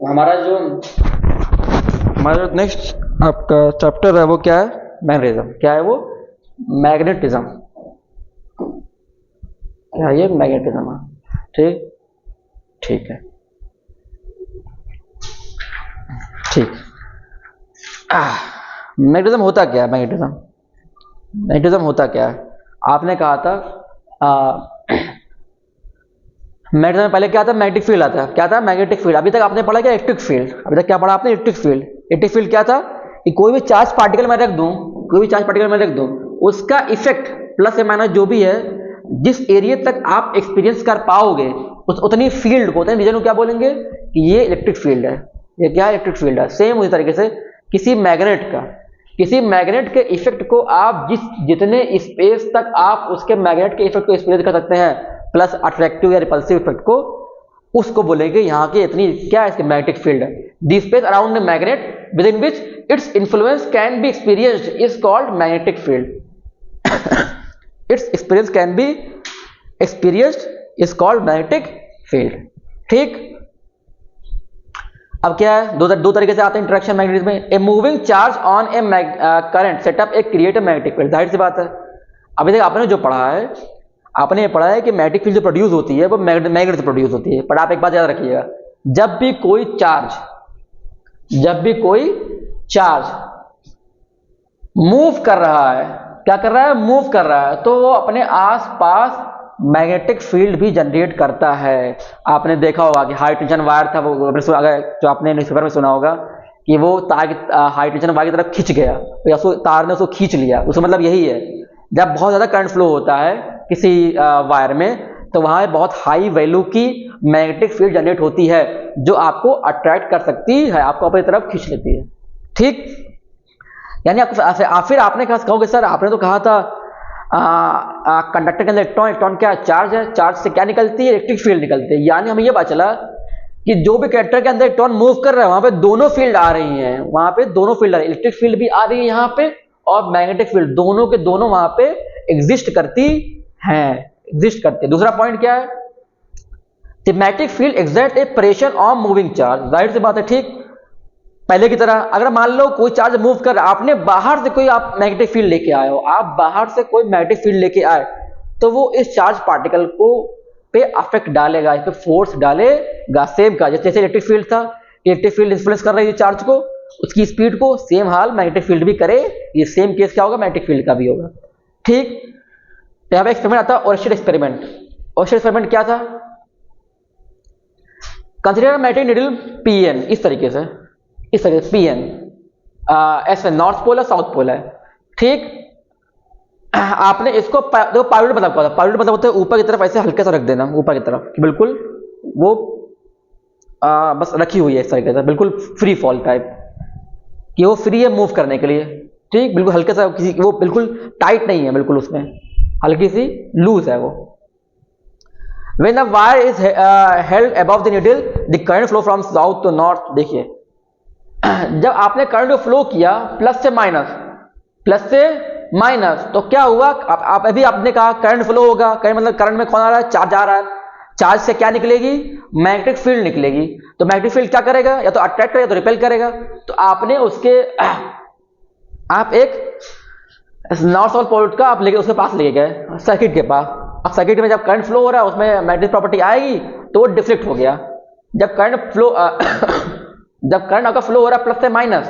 हमारा जो नेक्स्ट आपका चैप्टर है वो क्या है? मैग्नेटिज्म। क्या है वो? मैग्नेटिज्म। क्या है ये? मैग्नेटिज्म। ठीक ठीक है, ठीक। मैग्नेटिज्म होता क्या है? मैग्नेटिज्म होता क्या है? आपने कहा था मैग्नेटिज्म में पहले क्या था? मैग्नेटिक फील्ड आता है। क्या था? Magnetic field. अभी तक आपने पढ़ा क्या? Electric field. अभी तक क्या पढ़ा आपने? Electric field. इलेक्ट्रिक फील्ड क्या था? कि कोई भी चार्ज पार्टिकल में रख दूं, उसका इफेक्ट प्लस या माइनस जो भी है, जिस एरिया तक आप एक्सपीरियंस कर पाओगे उस उतनी फील्ड को, उतने रीजन को क्या बोलेंगे? कि ये इलेक्ट्रिक फील्ड है। ये क्या है? इलेक्ट्रिक फील्ड है। सेम उसी तरीके से किसी मैग्नेट के इफेक्ट को आप जितने स्पेस तक आप उसके मैग्नेट के इफेक्ट को एक्सपीरियंस कर सकते हैं, प्लस अट्रैक्टिव या रिपल्सिव इफेक्ट को, उसको बोलेंगे यहाँ की इतनी क्या है? इसकी मैग्नेटिक फील्ड है। The space around the magnet with in which its influence can be experienced is called magnetic field. It's experience can be experienced is called magnetic field. ठीक। अब क्या है? दो तरीके से आते हैं इंटरेक्शन मैग्नेटिज्म में। A moving charge on a current setup a create a magnetic field. जाहिर सी बात है, अभी तक आपने जो पढ़ा है, आपने ये पढ़ा है कि मैग्नेटिक फील्ड जो प्रोड्यूस होती है वो मैग्नेट से प्रोड्यूस होती है। पर आप एक बात याद रखिएगा, जब भी कोई चार्ज मूव कर रहा है, क्या कर रहा है? मूव कर रहा है, तो वो अपने आसपास मैग्नेटिक फील्ड भी जनरेट करता है। आपने देखा होगा कि हाई टेंशन वायर था, वो अगर जो आपने न्यूज़पेपर में सुना होगा कि वो तार हाई टेंशन वायर की तरफ खिंच गया, तो तार ने उसको खींच लिया। उसका मतलब यही है, जब बहुत ज्यादा करंट फ्लो होता है किसी वायर में, तो वहां बहुत हाई वैल्यू की मैग्नेटिक फील्ड जनरेट होती है जो आपको अट्रैक्ट कर सकती है, आपको अपनी तरफ खींच लेती है। ठीक। यानी फिर आपने कहोगे सर आपने तो कहा था कंडक्टर के अंदर इलेक्ट्रॉन क्या चार्ज है, चार्ज से क्या निकलती है? इलेक्ट्रिक फील्ड निकलती है। यानी हमें यह पता चला कि जो भी कंडक्टर के अंदर इलेक्ट्रॉन मूव कर रहा है वहां पे दोनों फील्ड आ रही हैं, वहां पे दोनों फील्ड आ रही है, इलेक्ट्रिक फील्ड भी आ रही है यहाँ पे और मैग्नेटिक फील्ड, दोनों के दोनों वहां पे एग्जिस्ट करती है। दूसरा पॉइंट क्या है? The magnetic field exert A pressure on moving charge. जाहिर सी बात है, ठीक। पहले की तरह अगर मान लो कोई चार्ज मूव कर रहा है, आपने बाहर से कोई आप मैग्नेटिक फील्ड लेके आए हो, आप बाहर से कोई मैग्नेटिक फील्ड लेके आए, तो वो इस चार्ज पार्टिकल को पे अफेक्ट डालेगा, इस पे फोर्स डालेगा। सेम का जैसे इलेक्ट्रिक फील्ड था, इलेक्ट्रिक फील्ड इन्फ्लुएंस कर रही है चार्ज को, उसकी स्पीड को, सेम हाल मैग्नेटिक फील्ड भी करे। ये सेम केस क्या होगा? मैग्नेटिक फील्ड का भी होगा। ठीक। तो यहाँ पे एक्सपेरिमेंट आता है, ओरस्टेड एक्सपेरिमेंट। ओरस्टेड एक्सपेरिमेंट क्या था? कंसीडर मैग्नेटिक नीडल पीएन, इस तरीके से पीएन, ऐसे नॉर्थ पोल है, साउथ पोल है। ठीक। आपने इसको देखो, पाइवट मतलब क्या होता है? पाइवट मतलब होता है ऊपर की तरफ ऐसे हल्के से रख देना, ऊपर की तरफ, बिल्कुल वो बस रखी हुई है इस तरीके से, बिल्कुल फ्री फॉल टाइप, कि वो फ्री है मूव करने के लिए। ठीक। बिल्कुल हल्के सा, किसी वो बिल्कुल टाइट नहीं है, बिल्कुल उसमें हल्की सी लूज है वो। When the wire is held above the needle, the current flow from south to north। देखिए, जब आपने करंट को फ्लो किया प्लस से माइनस, तो क्या हुआ? आप अभी आपने कहा करंट फ्लो होगा, करंट मतलब करंट में कौन आ रहा है? चार्ज आ रहा है। चार्ज से क्या निकलेगी? मैग्नेटिक फील्ड निकलेगी। तो मैग्नेटिक फील्ड क्या करेगा? या तो अट्रैक्ट करेगा, तो रिपेल करेगा। तो आपने उसके आप एक नॉर्थ साउथ पोल का आप लेके उसके पास लेके गए, सर्किट के पास। अब सर्किट में जब करंट फ्लो हो रहा है उसमें मैग्नेटिक प्रॉपर्टी आएगी, तो वो डिफ्लेक्ट हो गया। जब करंट आपका फ्लो हो रहा है प्लस से माइनस,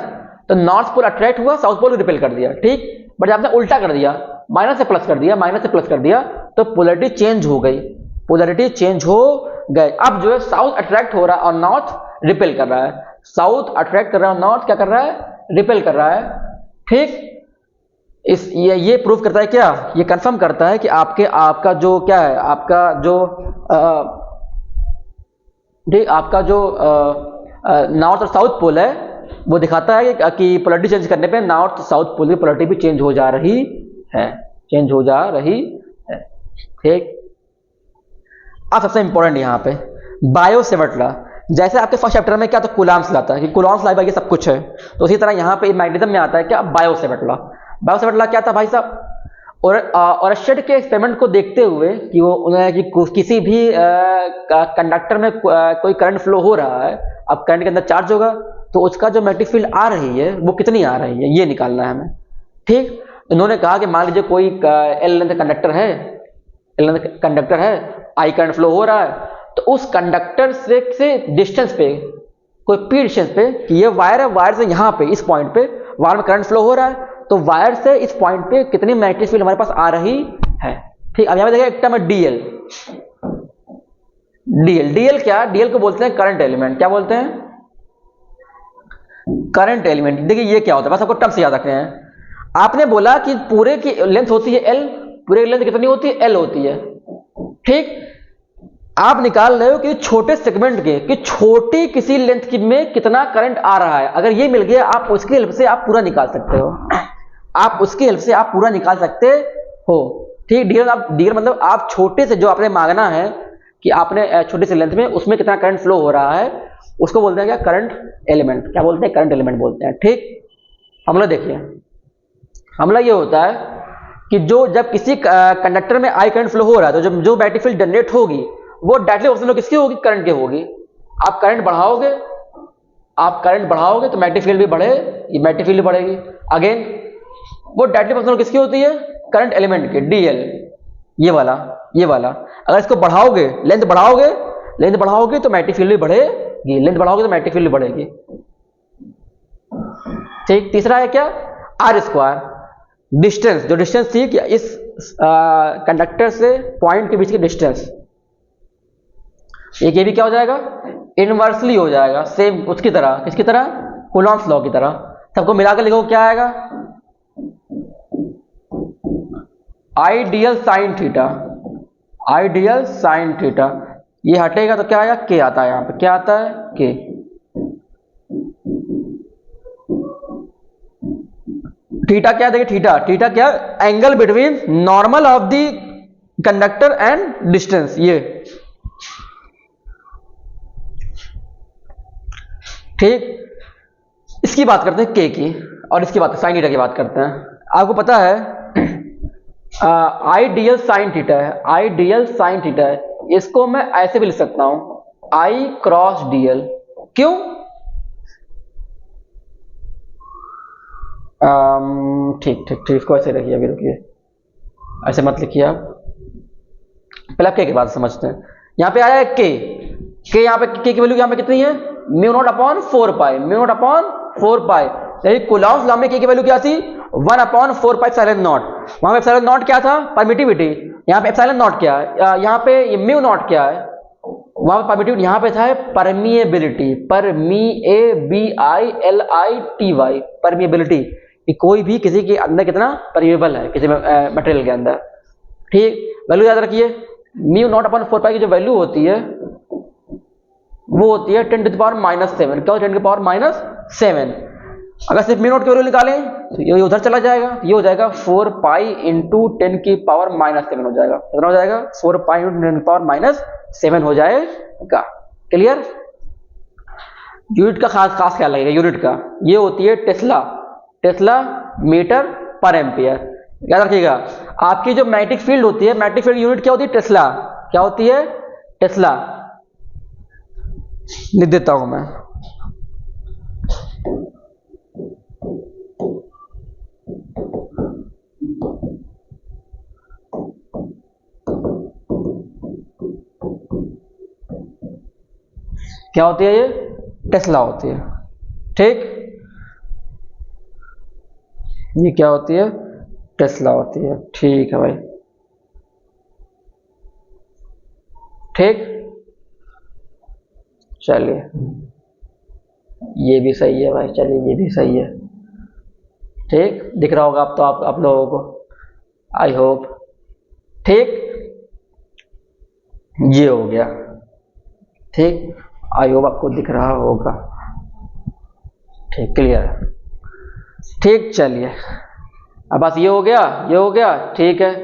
तो नॉर्थ पोल अट्रैक्ट हुआ, साउथ पोल रिपेल कर दिया। ठीक। बट जब आपने उल्टा कर दिया, माइनस से प्लस कर दिया, तो पोलैरिटी चेंज हो गई, अब जो है साउथ अट्रैक्ट हो रहा है और नॉर्थ रिपेल कर रहा है। साउथ अट्रैक्ट कर रहा है और नॉर्थ क्या कर रहा है? रिपेल कर रहा है। ठीक। ये प्रूव करता है क्या? ये कंफर्म करता है कि आपका जो क्या है, आपका जो नॉर्थ और साउथ पोल है, वो दिखाता है कि पोलैरिटी चेंज करने पे नॉर्थ साउथ पोल की पोलैरिटी भी चेंज हो जा रही है। ठीक। अब सबसे इंपॉर्टेंट यहाँ पे बायो-सेवर्ट लॉ। जैसे आपके फर्स्ट चैप्टर में क्या तो कूलॉम्स लॉ था कि कूलॉम्स लॉ ये सब कुछ है, तो उसी तरह यहाँ पे मैग्नेटिज्म में आता है क्या? Biot-Savart law. बायो-सेवर्ट लॉ क्या था भाई साहब? और शेड के एक्सपेरिमेंट को देखते हुए कि वो उन्हें कि किसी भी कंडक्टर में कोई करंट फ्लो हो रहा है, अब करंट के अंदर चार्ज होगा तो उसका जो मैग्नेटिक फील्ड आ रही है वो कितनी आ रही है ये निकालना है हमें। ठीक, इन्होंने कहा कि मान लीजिए कोई एल लेंथ कंडक्टर है, आई करंट फ्लो हो रहा है, तो उस कंडक्टर से डिस्टेंस पे, कोई पी डिस्टेंस पे कि ये वायर है, वायर से यहाँ पे इस पॉइंट पे वायर में करंट फ्लो हो रहा है, तो वायर से इस पॉइंट पे कितनी मैग्नेटिक फील्ड हमारे पास आ रही है। ठीक, अब यहाँ पे देखिए एक टर्म है डीएल। डीएल क्या, डीएल को बोलते हैं करंट एलिमेंट। क्या बोलते हैं? Current element. देखिए ये क्या होता है, बस आपको टर्म से याद रखने हैं। आपने बोला कि पूरे की लेंथ होती है एल, पूरे की लेंथ कितनी होती है? एल होती है। ठीक, आप निकाल रहे हो कि छोटे सेगमेंट के कि छोटी किसी लेंथ की में कितना करंट आ रहा है। अगर ये मिल गया, आप उसकी हेल्प से आप पूरा निकाल सकते हो, आप उसकी हेल्प से आप पूरा निकाल सकते हो। ठीक, डीएल मतलब आप छोटे से जो आपने मांगना है कि आपने छोटी सी लेंथ में उसमें कितना करंट फ्लो हो रहा है, उसको बोलते हैं क्या? Current element. क्या बोलते हैं? करंट एलिमेंट बोलते हैं। ठीक, हमला देखिए, हमला ये होता है कि जब किसी कंडक्टर में आई करंट फ्लो हो रहा है तो जब जो मैग्नेटिक फील्ड जनरेट होगी वो डायरेक्टली ऑपोजिट किसकी होगी? करंट की होगी। आप करंट बढ़ाओगे तो मैग्नेटिक फील्ड भी बढ़े, ये मैग्नेटिक फील्ड बढ़ेगी। अगेन वो डायरेक्टली ऑपोजिट किसकी होती है? करंट एलिमेंट के, डीएल। ये वाला अगर इसको बढ़ाओगे, लेंथ बढ़ाओगे तो मैग्नेटिक फील्ड भी बढ़ेगी, लेंथ बढ़ाओगे तो मैग्नेटिक फील्ड भी बढ़ेगी। ठीक, तीसरा है क्या? आर स्क्वायर, डिस्टेंस, जो डिस्टेंस थी कि इस कंडक्टर से पॉइंट के बीच की डिस्टेंस, ये भी क्या हो जाएगा? इनवर्सली हो जाएगा, सेम उसकी तरह। किसकी तरह? कूलॉम्स लॉ की तरह। सबको मिलाकर लिखो, क्या आएगा? Ideal sine theta. ये हटेगा तो क्या आएगा? के आता है। यहां पे क्या आता है? के। थीटा क्या? देखिए थीटा क्या? Angle between normal of the conductor and distance. ये ठीक, इसकी बात करते हैं के की, और इसकी बात साइन थीटा की बात करते हैं। आपको पता है आइडियल साइन थीटा है, इसको मैं ऐसे भी लिख सकता हूं, आई क्रॉस डीएल। क्यों? ठीक, इसको ऐसे रखिए, अभी रुकिए, ऐसे मत लिखिए आप, पहले आप के बात समझते हैं। यहां पे आया है के, यहां पे के की वैल्यू यहां पे कितनी है? म्यू नॉट अपॉन 4 पाई। यही कूलॉम्स लॉ में के की वैल्यू क्या थी? 1/4 पाई एप्सिलॉन नॉट। वहां पे एप्सिलॉन नॉट क्या था? परमिटिविटी। यहाँ पे एप्सिलॉन नॉट क्या है? यहाँ पे म्यू नॉट क्या है? वहां पे परमिटिविटी, यहाँ पे था परमिएबिलिटी, परमिएबिलिटी, कि कोई भी किसी के अंदर कितना परमिएबल है, किसी मटेरियल के अंदर। ठीक, वैल्यू याद रखिए, म्यू नॉट अपॉन 4 पाई की जो वैल्यू होती है वो होती है 10⁻⁷। क्या होता है? 10⁻⁷। अगर सिर्फ म्यू नॉट की वैल्यू निकालें तो ये उधर चला जाएगा, ये हो जाएगा 4 पाई इंटू 10⁻⁷ हो जाएगा। कितना हो जाएगा? 4 पाई इंटू 10⁻⁷ हो जाएगा। क्लियर? यूनिट का खास ख्याल लगेगा। यूनिट का ये होती है टेस्ला मीटर पर एम्पियर। याद रखिएगा, आपकी जो मैग्नेटिक फील्ड होती है, मैग्नेटिक फील्ड यूनिट क्या होती है? टेस्ला। क्या होती है? टेस्ला। लिख देता हूं मैं, क्या होती है? ये टेस्ला होती है। ठीक, ये क्या होती है? टेस्ला होती है। ठीक है भाई, ठीक, चलिए ये भी सही है भाई, चलिए ये भी सही है। ठीक, दिख रहा होगा अब तो आप लोगों को, आई होप। ठीक, ये हो गया। ठीक, आई होप आपको दिख रहा होगा। ठीक, क्लियर है। ठीक, चलिए अब बस ये हो गया। ठीक है,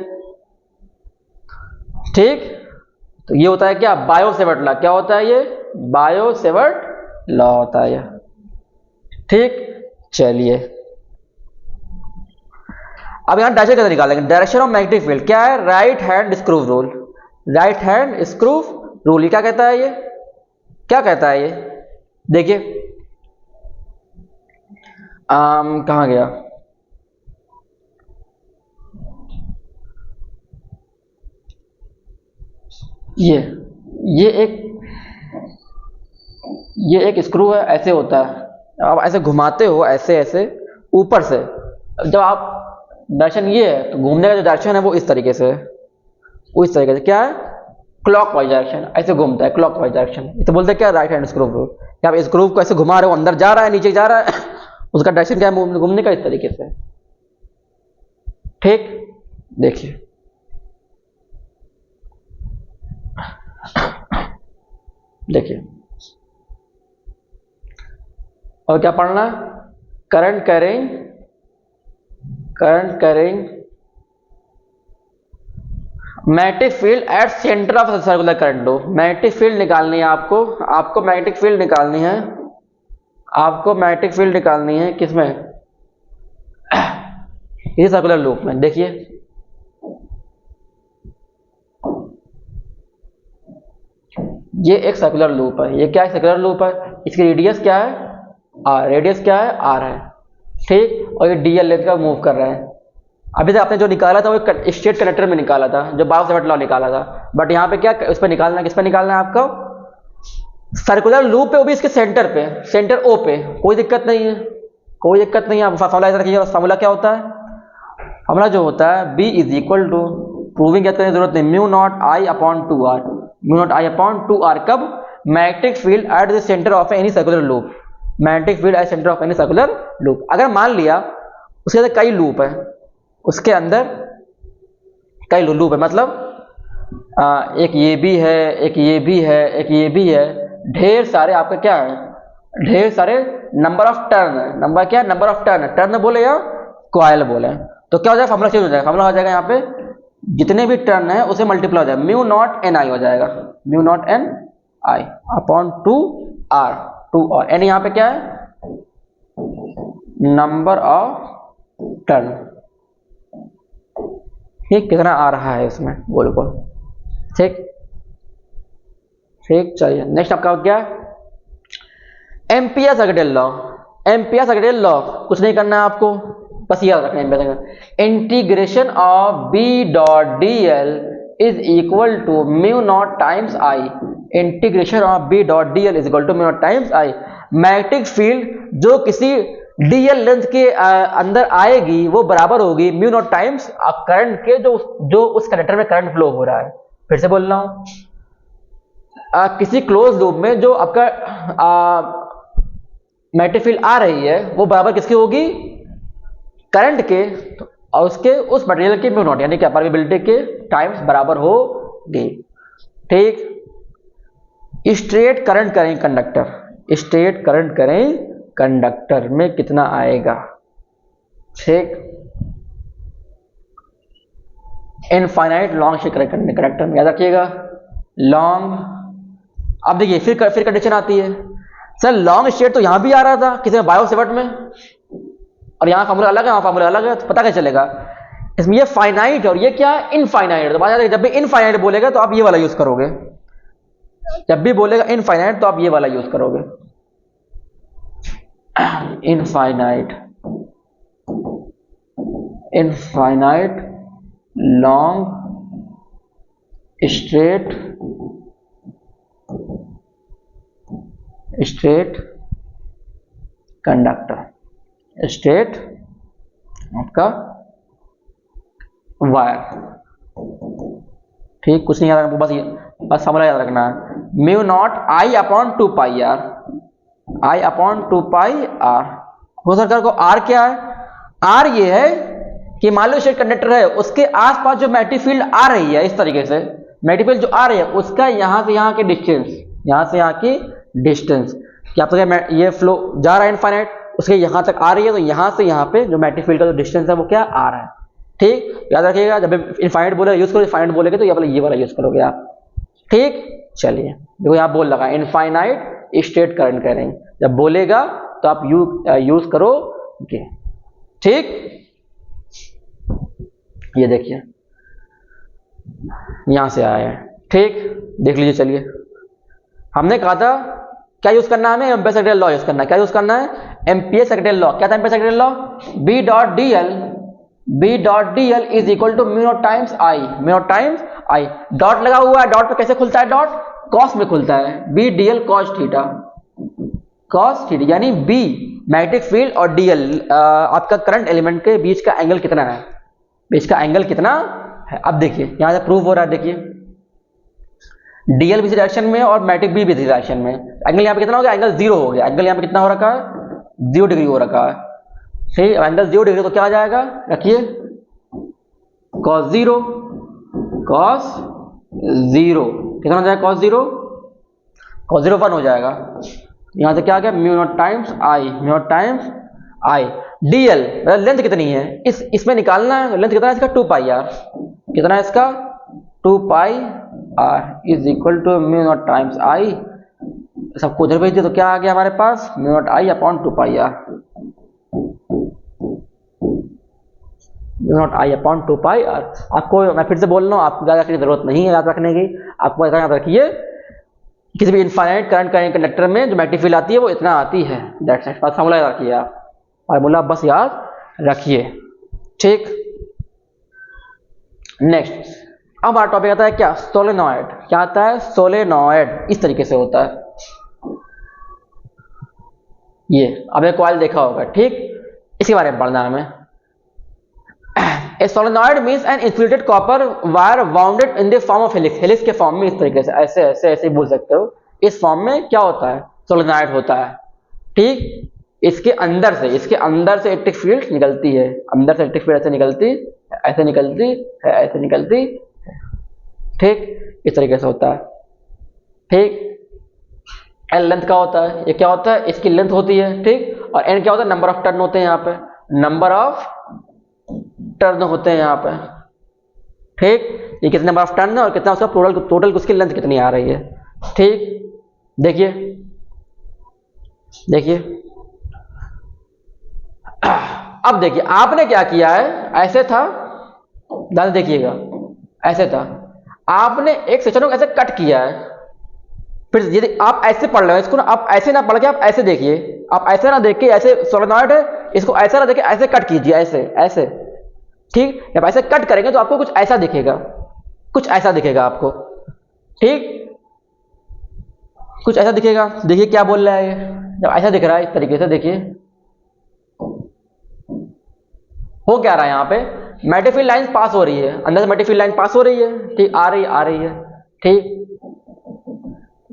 ठीक, तो ये होता है क्या? Biot-Savart law. क्या होता है ये? बायो-सेवर्ट लॉ होता है ये। ठीक, चलिए अब यहाँ डायरेक्शन कैसे निकालेंगे? डायरेक्शन ऑफ मैग्नेटिक फील्ड क्या है? Right hand screw rule. Right hand screw rule ये क्या कहता है? ये क्या कहता है? ये देखिए कहाँ गया? ये एक स्क्रू है, ऐसे होता है, आप ऐसे घुमाते हो ऐसे ऐसे ऊपर से, जब आप डायरेक्शन ये है तो घूमने का जो डायरेक्शन है वो इस तरीके से है, वो इस तरीके से क्या है? क्लॉकवाइज डायरेक्शन, ऐसे घूमता है क्लॉकवाइज डायरेक्शन, इसे बोलते हैं क्या? Right hand screw rule. आप इस स्क्रू को ऐसे घुमा रहे हो, अंदर जा रहा है नीचे जा रहा है उसका डायरेक्शन क्या है? घूमने का इस तरीके से। ठीक, देखिए देखिए और क्या पढ़ना? Current carrying magnetic field at centre of circular current low. Magnetic field निकालनी है आपको मैग्नेटिक फील्ड निकालनी है, आपको मैग्नेटिक फील्ड निकालनी है किसमें? इस सर्कुलर लूप में। देखिए ये एक सर्कुलर लूप है, ये क्या है? सर्कुलर लूप है। इसकी रेडियस क्या है? आर। रेडियस क्या है? आर है। ठीक, और ये डीएल लेंथ का मूव कर रहा है। अभी तक आपने जो निकाला था वो स्ट्रेट कनेक्टर में निकाला था, जो बाव-सेवर्ट लॉ निकाला था, बट यहाँ पे क्या उस पर निकालना है? किस पे निकालना है आपको? सर्कुलर लूप पे, वो भी इसके सेंटर पे, सेंटर ओ पे। कोई दिक्कत नहीं है, कोई दिक्कत नहीं है। आप फार्मूला ऐसा रखिएगा। फार्मूला क्या होता है? फार्मूला जो होता है B is equal to, proving करने की जरूरत नहीं, mu naught I upon 2r। Mu naught I upon 2r कब? Magnetic field at the centre of any circular loop. Magnetic field at centre of any circular loop. अगर मान लिया उसके अंदर कई लूप है, उसके अंदर कई लूप है, मतलब एक ये भी है, एक ये भी है, एक ये भी है, ढेर सारे आपके क्या है? ढेर सारे नंबर ऑफ टर्न है। नंबर क्या है? नंबर ऑफ टर्न है। टर्न बोले या कॉइल बोले, तो क्या हो जाएगा? फार्मूला चेंज हो जाएगा। फार्मूला हो जाएगा यहाँ पे जितने भी टर्न है उसे मल्टीप्लाई हो जाएगा, म्यू नॉट एन आई हो जाएगा, mu naught N I upon 2r। 2r N यहाँ पे क्या है? Number of turn. ठीक, कितना आ रहा है इसमें बोल को? ठीक ठीक, चलिए नेक्स्ट आपका क्या? Ampere circuit law. Ampere circuit law कुछ नहीं करना है आपको, बस याद रखना है। Integration of B dot D L is equal to mu naught times I. Integration of B dot D L is equal to mu naught times I. Magnetic field जो किसी डीएल लेंथ के अंदर आएगी वो बराबर होगी म्यू नॉट टाइम्स करंट के, जो उस कंडक्टर में करंट फ्लो हो रहा है। फिर से बोल रहा हूं, किसी क्लोज लूप में जो आपका मैग्नेटिक फील्ड आ रही है वो बराबर किसकी होगी? करंट के, और उसके उस मटेरियल के म्यू नॉट यानी कि परमेबिलिटी के टाइम्स बराबर होगी। ठीक, स्ट्रेट करंट करें कंडक्टर, स्ट्रेट करंट करें कंडक्टर में कितना आएगा? ठीक, इनफाइनाइट लॉन्ग स्ट्रेट कंडक्टर में, याद रखिएगा लॉन्ग। अब देखिए फिर कंडीशन आती है, सर लॉन्ग स्ट्रेट तो यहां भी आ रहा था किसी में बायो-सेवर्ट में, और यहाँ फार्मूला अलग है, वहाँ फार्मूला अलग है, तो पता कैसे चलेगा? इसमें ये फाइनाइट और ये क्या है? इनफाइनाइट। तो बात जब भी इनफाइनाइट बोलेगा तो आप ये वाला यूज करोगे, जब भी बोलेगा इनफाइनाइट तो आप ये वाला यूज करोगे, infinite, infinite long straight conductor, straight आपका वायर। ठीक, कुछ नहीं याद रखना, बस फार्मूला याद रखना है, mu naught I upon 2 pi R, I upon 2 pi R. हो सरकार को आर क्या है? आर ये है कि मान लो स्ट्रेट कंडक्टर है, उसके आसपास जो मैग्नेटिक फील्ड आ रही है, इस तरीके से मैग्नेटिक फील्ड जो आ रही है उसका यहां से यहां की डिस्टेंस, यहां से यहां की डिस्टेंस, क्या आपका ये फ्लो जा रहा है इनफाइनाइट, उसके यहां तक आ रही है, तो यहां से यहां पे जो मैग्नेटिक फील्ड का जो डिस्टेंस है वो क्या आ रहा है। ठीक, याद रखिएगा जब इनफाइनाइट बोले यूज करो, इनफाइनाइट बोलेगे तो ये वाला यूज करोगे आप। ठीक, चलिए देखो यहाँ बोल लगा इनफाइनाइट स्ट्रेट करंट करेंगे, जब बोलेगा तो आप यूज करोगे। ठीक। ये देखिए यहां से आया है, ठीक, देख लीजिए। चलिए, हमने कहा था क्या यूज करना है, हमें एम्पियर सेकेंडरी लॉ यूज करना है। क्या यूज करना है? Ampere secondary law. क्या था Ampere secondary law? B dot D L is equal to mu naught times I, mu naught times I. Dot लगा हुआ है, डॉट पे कैसे खुलता है? डॉट कॉस में खुलता है, B D L cos theta, cos theta, यानी बी मैग्नेटिक फील्ड और डीएल आपका करंट एलिमेंट के बीच का एंगल कितना है, बीच का एंगल कितना है। अब देखिए यहां से प्रूव हो रहा है, देखिए डीएल भी डायरेक्शन में और मैग्नेटिक बी भी डायरेक्शन में, एंगल यहां पे कितना हो गया? एंगल 0 हो गया। एंगल यहां पे कितना हो रखा है? 0 डिग्री हो रखा है, ठीक। एंगल 0 डिग्री तो क्या आ जाएगा? रखिए cos 0, cos 0 कितना हो जाएगा? cos 0, cos 0 1 हो जाएगा। यहां से क्या आ गया? Mu naught times I, mu naught times I. DL length कितनी है इसमें निकालना है, लेंथ कितना है इसका? 2 पाई आर। कितना है इसका? 2 pi r is equal to mu naught times I. सबको उधर भेज दिया तो क्या आ गया हमारे पास? Mu naught I upon 2 pi r, mu naught I upon 2 pi r. आपको मैं फिर से बोल रहा हूँ, आपको याद रखने की जरूरत नहीं है, याद रखने की। आपको याद रखिए किसी भी इनफाइनाइट करंट कंडक्टर में जो मैग्नेटिक फील्ड आती है वो इतना आती है। दैट्स इट, फार्मूला याद रखिए आप, फार्मूला बस याद रखिए, ठीक। नेक्स्ट अब हमारा टॉपिक आता है क्या? सोलेनॉइड। क्या आता है? सोलेनॉइड इस तरीके से होता है। ये अब कॉइल देखा होगा, ठीक, इसी बारे में पढ़ना है हमें। A solenoid means an insulated copper wire wounded in the form of helix, helix के फॉर्म में, इस तरीके से ऐसे ऐसे ऐसे बोल सकते हो। इस फॉर्म में क्या होता है? सोलेनॉइड होता है, ठीक। इसके अंदर से इलेक्ट्रिक फील्ड निकलती है, अंदर से इलेक्ट्रिक फील्ड ऐसे निकलती, ऐसे निकलती है, ऐसे निकलती है, ठीक, इस तरीके से होता है, ठीक। एल लेंथ का होता है, ये क्या होता है? इसकी लेंथ होती है, ठीक। और एन क्या होता है? नंबर ऑफ टर्न होते हैं यहाँ पे, नंबर ऑफ टर्न होते हैं यहाँ पे, ठीक। ये कितने नंबर ऑफ टर्न है और कितना उसका टोटल उसकी लेंथ कितनी आ रही है, ठीक। देखिए देखिए अब देखिए आपने क्या किया है, ऐसे था, ध्यान देखिएगा, ऐसे था, आपने एक सेक्शन को ऐसे कट किया है। फिर यदि आप ऐसे पढ़ रहे हो इसको ना, आप ऐसे ना पढ़ के आप ऐसे देखिए, आप ऐसे ना देख के, ऐसे सोलेनॉइड है, इसको ऐसा ना देख के ऐसे कट कीजिए, ऐसे ऐसे, ठीक। जब ऐसे कट करेंगे तो आपको कुछ ऐसा दिखेगा, कुछ ऐसा दिखेगा आपको, ठीक, कुछ ऐसा दिखेगा। देखिए क्या बोल रहा है ये, जब ऐसा दिख रहा है इस तरीके से, देखिए हो क्या रहा है यहाँ पे? मैग्नेटिक फील्ड लाइन पास हो रही है, अंदर से मैग्नेटिक फील्ड लाइन पास हो रही है, ठीक, आ रही है, ठीक।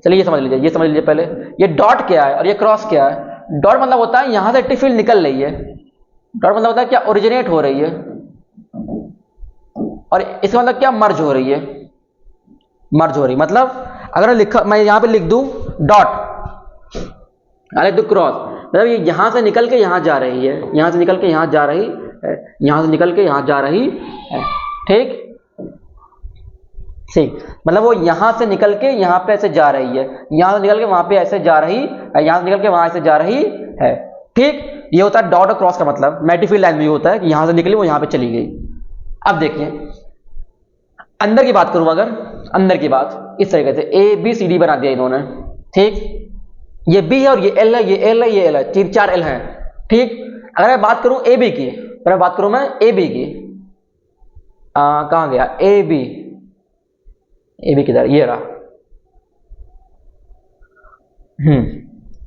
चलिए ये समझ लीजिए पहले, ये डॉट क्या है और ये क्रॉस क्या है? डॉट मतलब होता है यहां से इलेक्ट्रिक फील्ड निकल रही है, डॉट मतलब होता है क्या? ओरिजिनेट हो रही है, और इसका मतलब क्या? मर्ज हो रही है, मर्ज हो रही, मतलब अगर मैं यहां पे लिख दूं डॉट, लिख दूं क्रॉस, मतलब ये यहां से निकल के यहां जा रही है, यहां से निकल के यहां जा रही है, यहां से निकल के यहां जा रही है, ठीक, ठीक। मतलब वो यहां से निकल के यहां पे ऐसे जा रही है, यहां से निकल के वहां पे ऐसे जा रही है, यहां से निकल के वहां ऐसे जा रही है, ठीक। ये होता है डॉट और क्रॉस का मतलब। मैग्नेटिक फील्ड लाइन में होता है कि यहां से निकली वो यहां पे चली गई। अब देखिए अंदर की बात करूं, अगर अंदर की बात इस तरीके से ए बी सी डी बना दिया इन्होंने, ठीक। ये बी है और ये एल है, ये एल है, ये एल है, 4 एल है, ठीक। अगर मैं बात करूं ए बी की, अगर बात करूं मैं ए बी की, कहां गया ए बी किधर? ये रहा,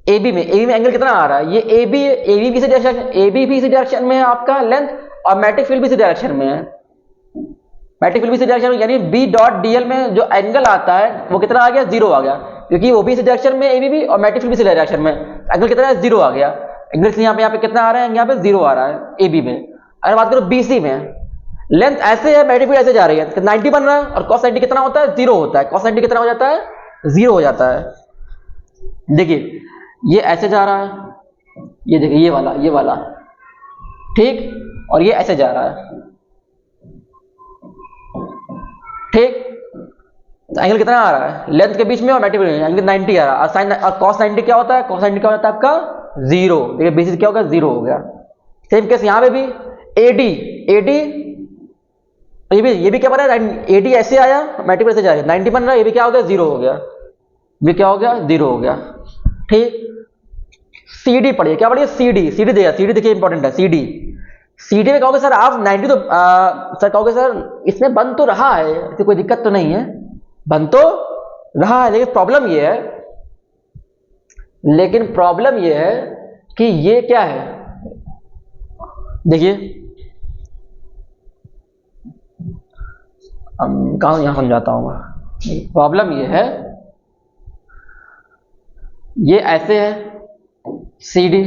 ए बी में एंगल कितना आ रहा है? ये ए बी भी इसी डायरेक्शन में है आपका लेंथ, और मैग्नेटिक फील्ड भी इसी डायरेक्शन में है, मैग्नेटिक फील्ड भी इसी डायरेक्शन में, यानी बी डॉट डीएल में जो एंगल आता है वो कितना आ गया? 0 आ गया, क्योंकि वो भी इसी डायरेक्शन में ए बी भी, और मैग्नेटिक फील्ड भी इसी डायरेक्शन में, एंगल कितना है? 0 आ गया। एंगल यहाँ पे कितना आ रहा है? यहाँ पे 0 आ रहा है ए बी में। अगर बात करो बी सी में, लेंथ ऐसे है, मैग्नेटिक फील्ड ऐसे जा रही है, 90 बन रहा है, और cos 90 कितना होता है? 0 होता है। cos 90 कितना हो जाता है? 0 हो जाता है। देखिए ये ऐसे जा रहा है, ये देखिए ये वाला, ठीक, और ये ऐसे जा रहा है, ठीक। तो एंगल कितना आ रहा है लेंथ के बीच में और मैग्नेटिक फील्ड एंगल 90 आ रहा है, और साइन और cos 90 क्या होता है? cos 90 क्या होता है आपका? 0। देखिए बेसिस क्या होगा? 0 हो गया। सेम केस यहाँ पे भी AD तो ये भी क्या बना है, 80 ऐसे आया, मल्टीपल ऐसे जा रहा है, 90 बन रहा है, ये भी क्या हो गया, 0 हो गया, ये क्या हो गया, 0 हो गया। ठीक, CD पढ़िए, क्या पढ़िए, CD देखिए इंपॉर्टेंट है। CD में कहोगे सर आप 90 तो सर कहोगे सर इसमें बन तो रहा है, इससे कोई दिक्कत तो नहीं है, बन तो रहा है, लेकिन प्रॉब्लम ये है कि ये क्या है, देखिए कहाँ यहां समझाता हूं मैं। प्रॉब्लम ये है, ये ऐसे है CD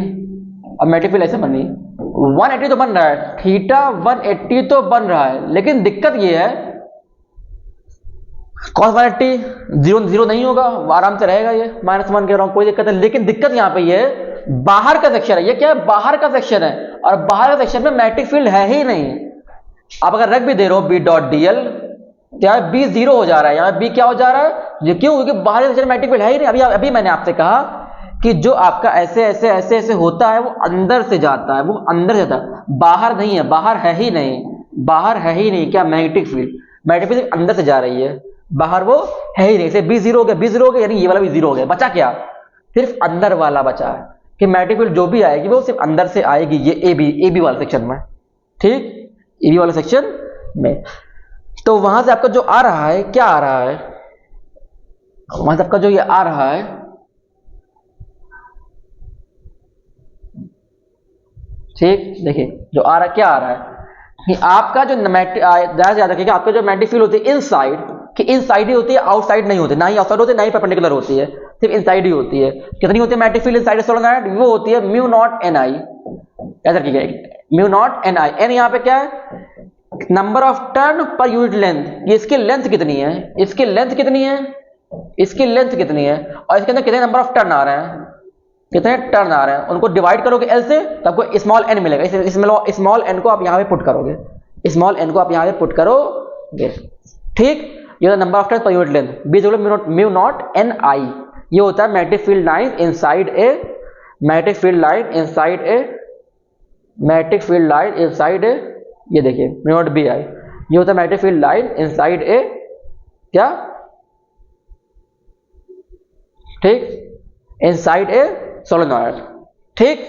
और मल्टीपल ऐसे बनी, 180 तो बन रहा है, थीटा 180 तो बन रहा है, लेकिन दिक्कत ये है cos 180 0 नहीं होगा, आराम से रहेगा, ये -1 कह रहा हूं, कोई दिक्कत नहीं। लेकिन दिक्कत यहां पे ये है, बाहर का सेक्शन है, ये क्या है, बाहर का सेक्शन है, और बाहर का सेक्शन में मैग्नेटिक फील्ड है ही नहीं। आप अगर रख भी दे रहे हो B.dl, क्या है, B 0 हो जा रहा है, यहाँ B क्या हो जा रहा है, क्यों, क्योंकि बाहर सेक्शन में मैग्नेटिक फील्ड है ही नहीं। अभी मैंने आपसे कहा कि जो आपका ऐसे होता है, वो अंदर से जाता है, वो अंदर जाता है, बाहर नहीं है, बाहर है ही नहीं, क्या, मैग्नेटिक फील्ड अंदर से जा रही है, बाहर वो है ही नहीं। जैसे B 0 हो गया, यानी ये वाला भी 0 हो गया, बचा क्या, सिर्फ अंदर वाला बचा है, कि मैग्नेटिक फील्ड जो भी आएगी वो सिर्फ अंदर से आएगी, ये AB वाला सेक्शन में, ठीक, AB वाले सेक्शन में। तो वहां से आपका जो आ रहा है, क्या आ रहा है, वहां से आपका जो ये आ रहा है, ठीक, देखिए जो आ रहा है, क्या आ रहा है कि आपका जो ज्यादा याद रखिएगा, आपका जो मैग्नेटिक फील्ड होती है इनसाइड, कि इनसाइड ही होती है, आउटसाइड नहीं होती, ना ही आउटसाइड होती है, ना ही परपेंडिकुलर होती है, सिर्फ इनसाइड ही होती है। कितनी होती है मैग्नेटिक फील्ड इनसाइड सोलेनॉइड, वो होती है μ0 Ni, याद रखिएगा, μ0 Ni, N यहाँ पे क्या है, number of turn per unit length, ये इसकी लेंथ कितनी है, इसकी लेंथ कितनी है, और इसके अंदर कितने नंबर ऑफ टर्न आ रहे हैं, कितने टर्न आ रहे हैं, उनको डिवाइड करोगे L से तो आपको स्मॉल n मिलेगा। स्मॉल n को आप यहाँ पे पुट करोगे, ठीक, ये number of turn per unit length, B μ0 Ni, ये होता है magnetic field line inside a, ये देखिए μ0 Bi, ये होता है magnetic field line inside a, क्या, ठीक, इनसाइड ए सोलेनॉइड, ठीक।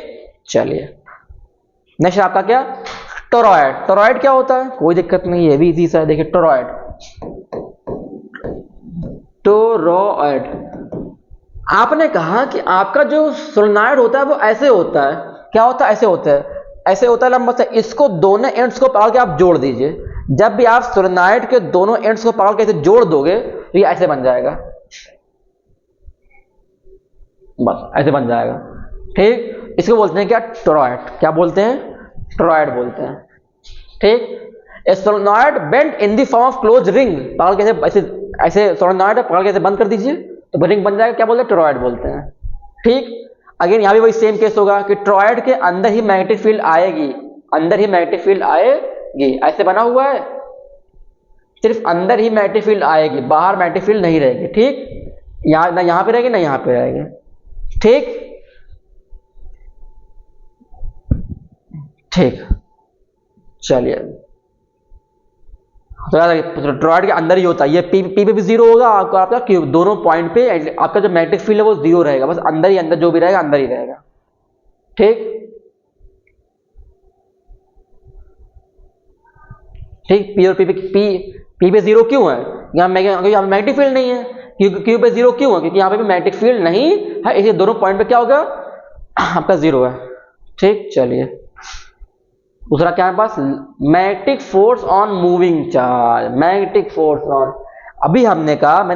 चलिए नेक्स्ट आपका क्या, टोरॉइड क्या होता है, कोई दिक्कत नहीं, ये भी इजी सा है, देखिए टोरॉइड, आपने कहा कि आपका जो सोलेनॉइड होता है वो ऐसे होता है, क्या होता है, ऐसे होता है लंबा सा, इसको दोनों एंड्स को पकड़ के आप जोड़ दीजिए, जब भी आप सोलेनॉइड के दोनों एंड्स को पकड़ के ऐसे जोड़ दोगे तो ये ऐसे बन जाएगा, बस ऐसे बन जाएगा, ठीक। इसको बोलते हैं क्या, टोरॉइड, क्या बोलते हैं, टोरॉइड बोलते हैं, ठीक। ए solenoid bent in the form of close ring, पकड़ के ऐसे सोलेनॉइड पकड़ के ऐसे बंद कर दीजिए तो रिंग बन जाएगा, क्या बोलते हैं, टोरॉइड बोलते हैं, ठीक। अगेन यहाँ भी वही सेम केस होगा कि टोरॉइड के अंदर ही मैग्नेटिक फील्ड आएगी, ऐसे बना हुआ है, सिर्फ अंदर ही मैग्नेटिक फील्ड आएगी, बाहर मैग्नेटिक फील्ड नहीं रहेगी, ठीक, ना यहाँ पे रहेगी ना यहाँ पे रहेगी, ठीक। चलिए तो टोरॉइड के अंदर ही होता है, ये पी पे भी 0 होगा, आपका Q, दोनों पॉइंट पे आपका जो मैग्नेटिक फील्ड है वो 0 रहेगा, बस अंदर जो भी रहेगा अंदर ही रहेगा, ठीक, पी और पी पे 0 क्यों है, यहाँ मैग्नेटिक फील्ड नहीं है, Q पे 0 क्यों है, क्योंकि यहाँ पे भी मैग्नेटिक फील्ड नहीं है, इसलिए दोनों पॉइंट पे क्या होगा, आपका 0 है, ठीक। चलिए दूसरा क्या है पास, magnetic force on moving charge, मैंने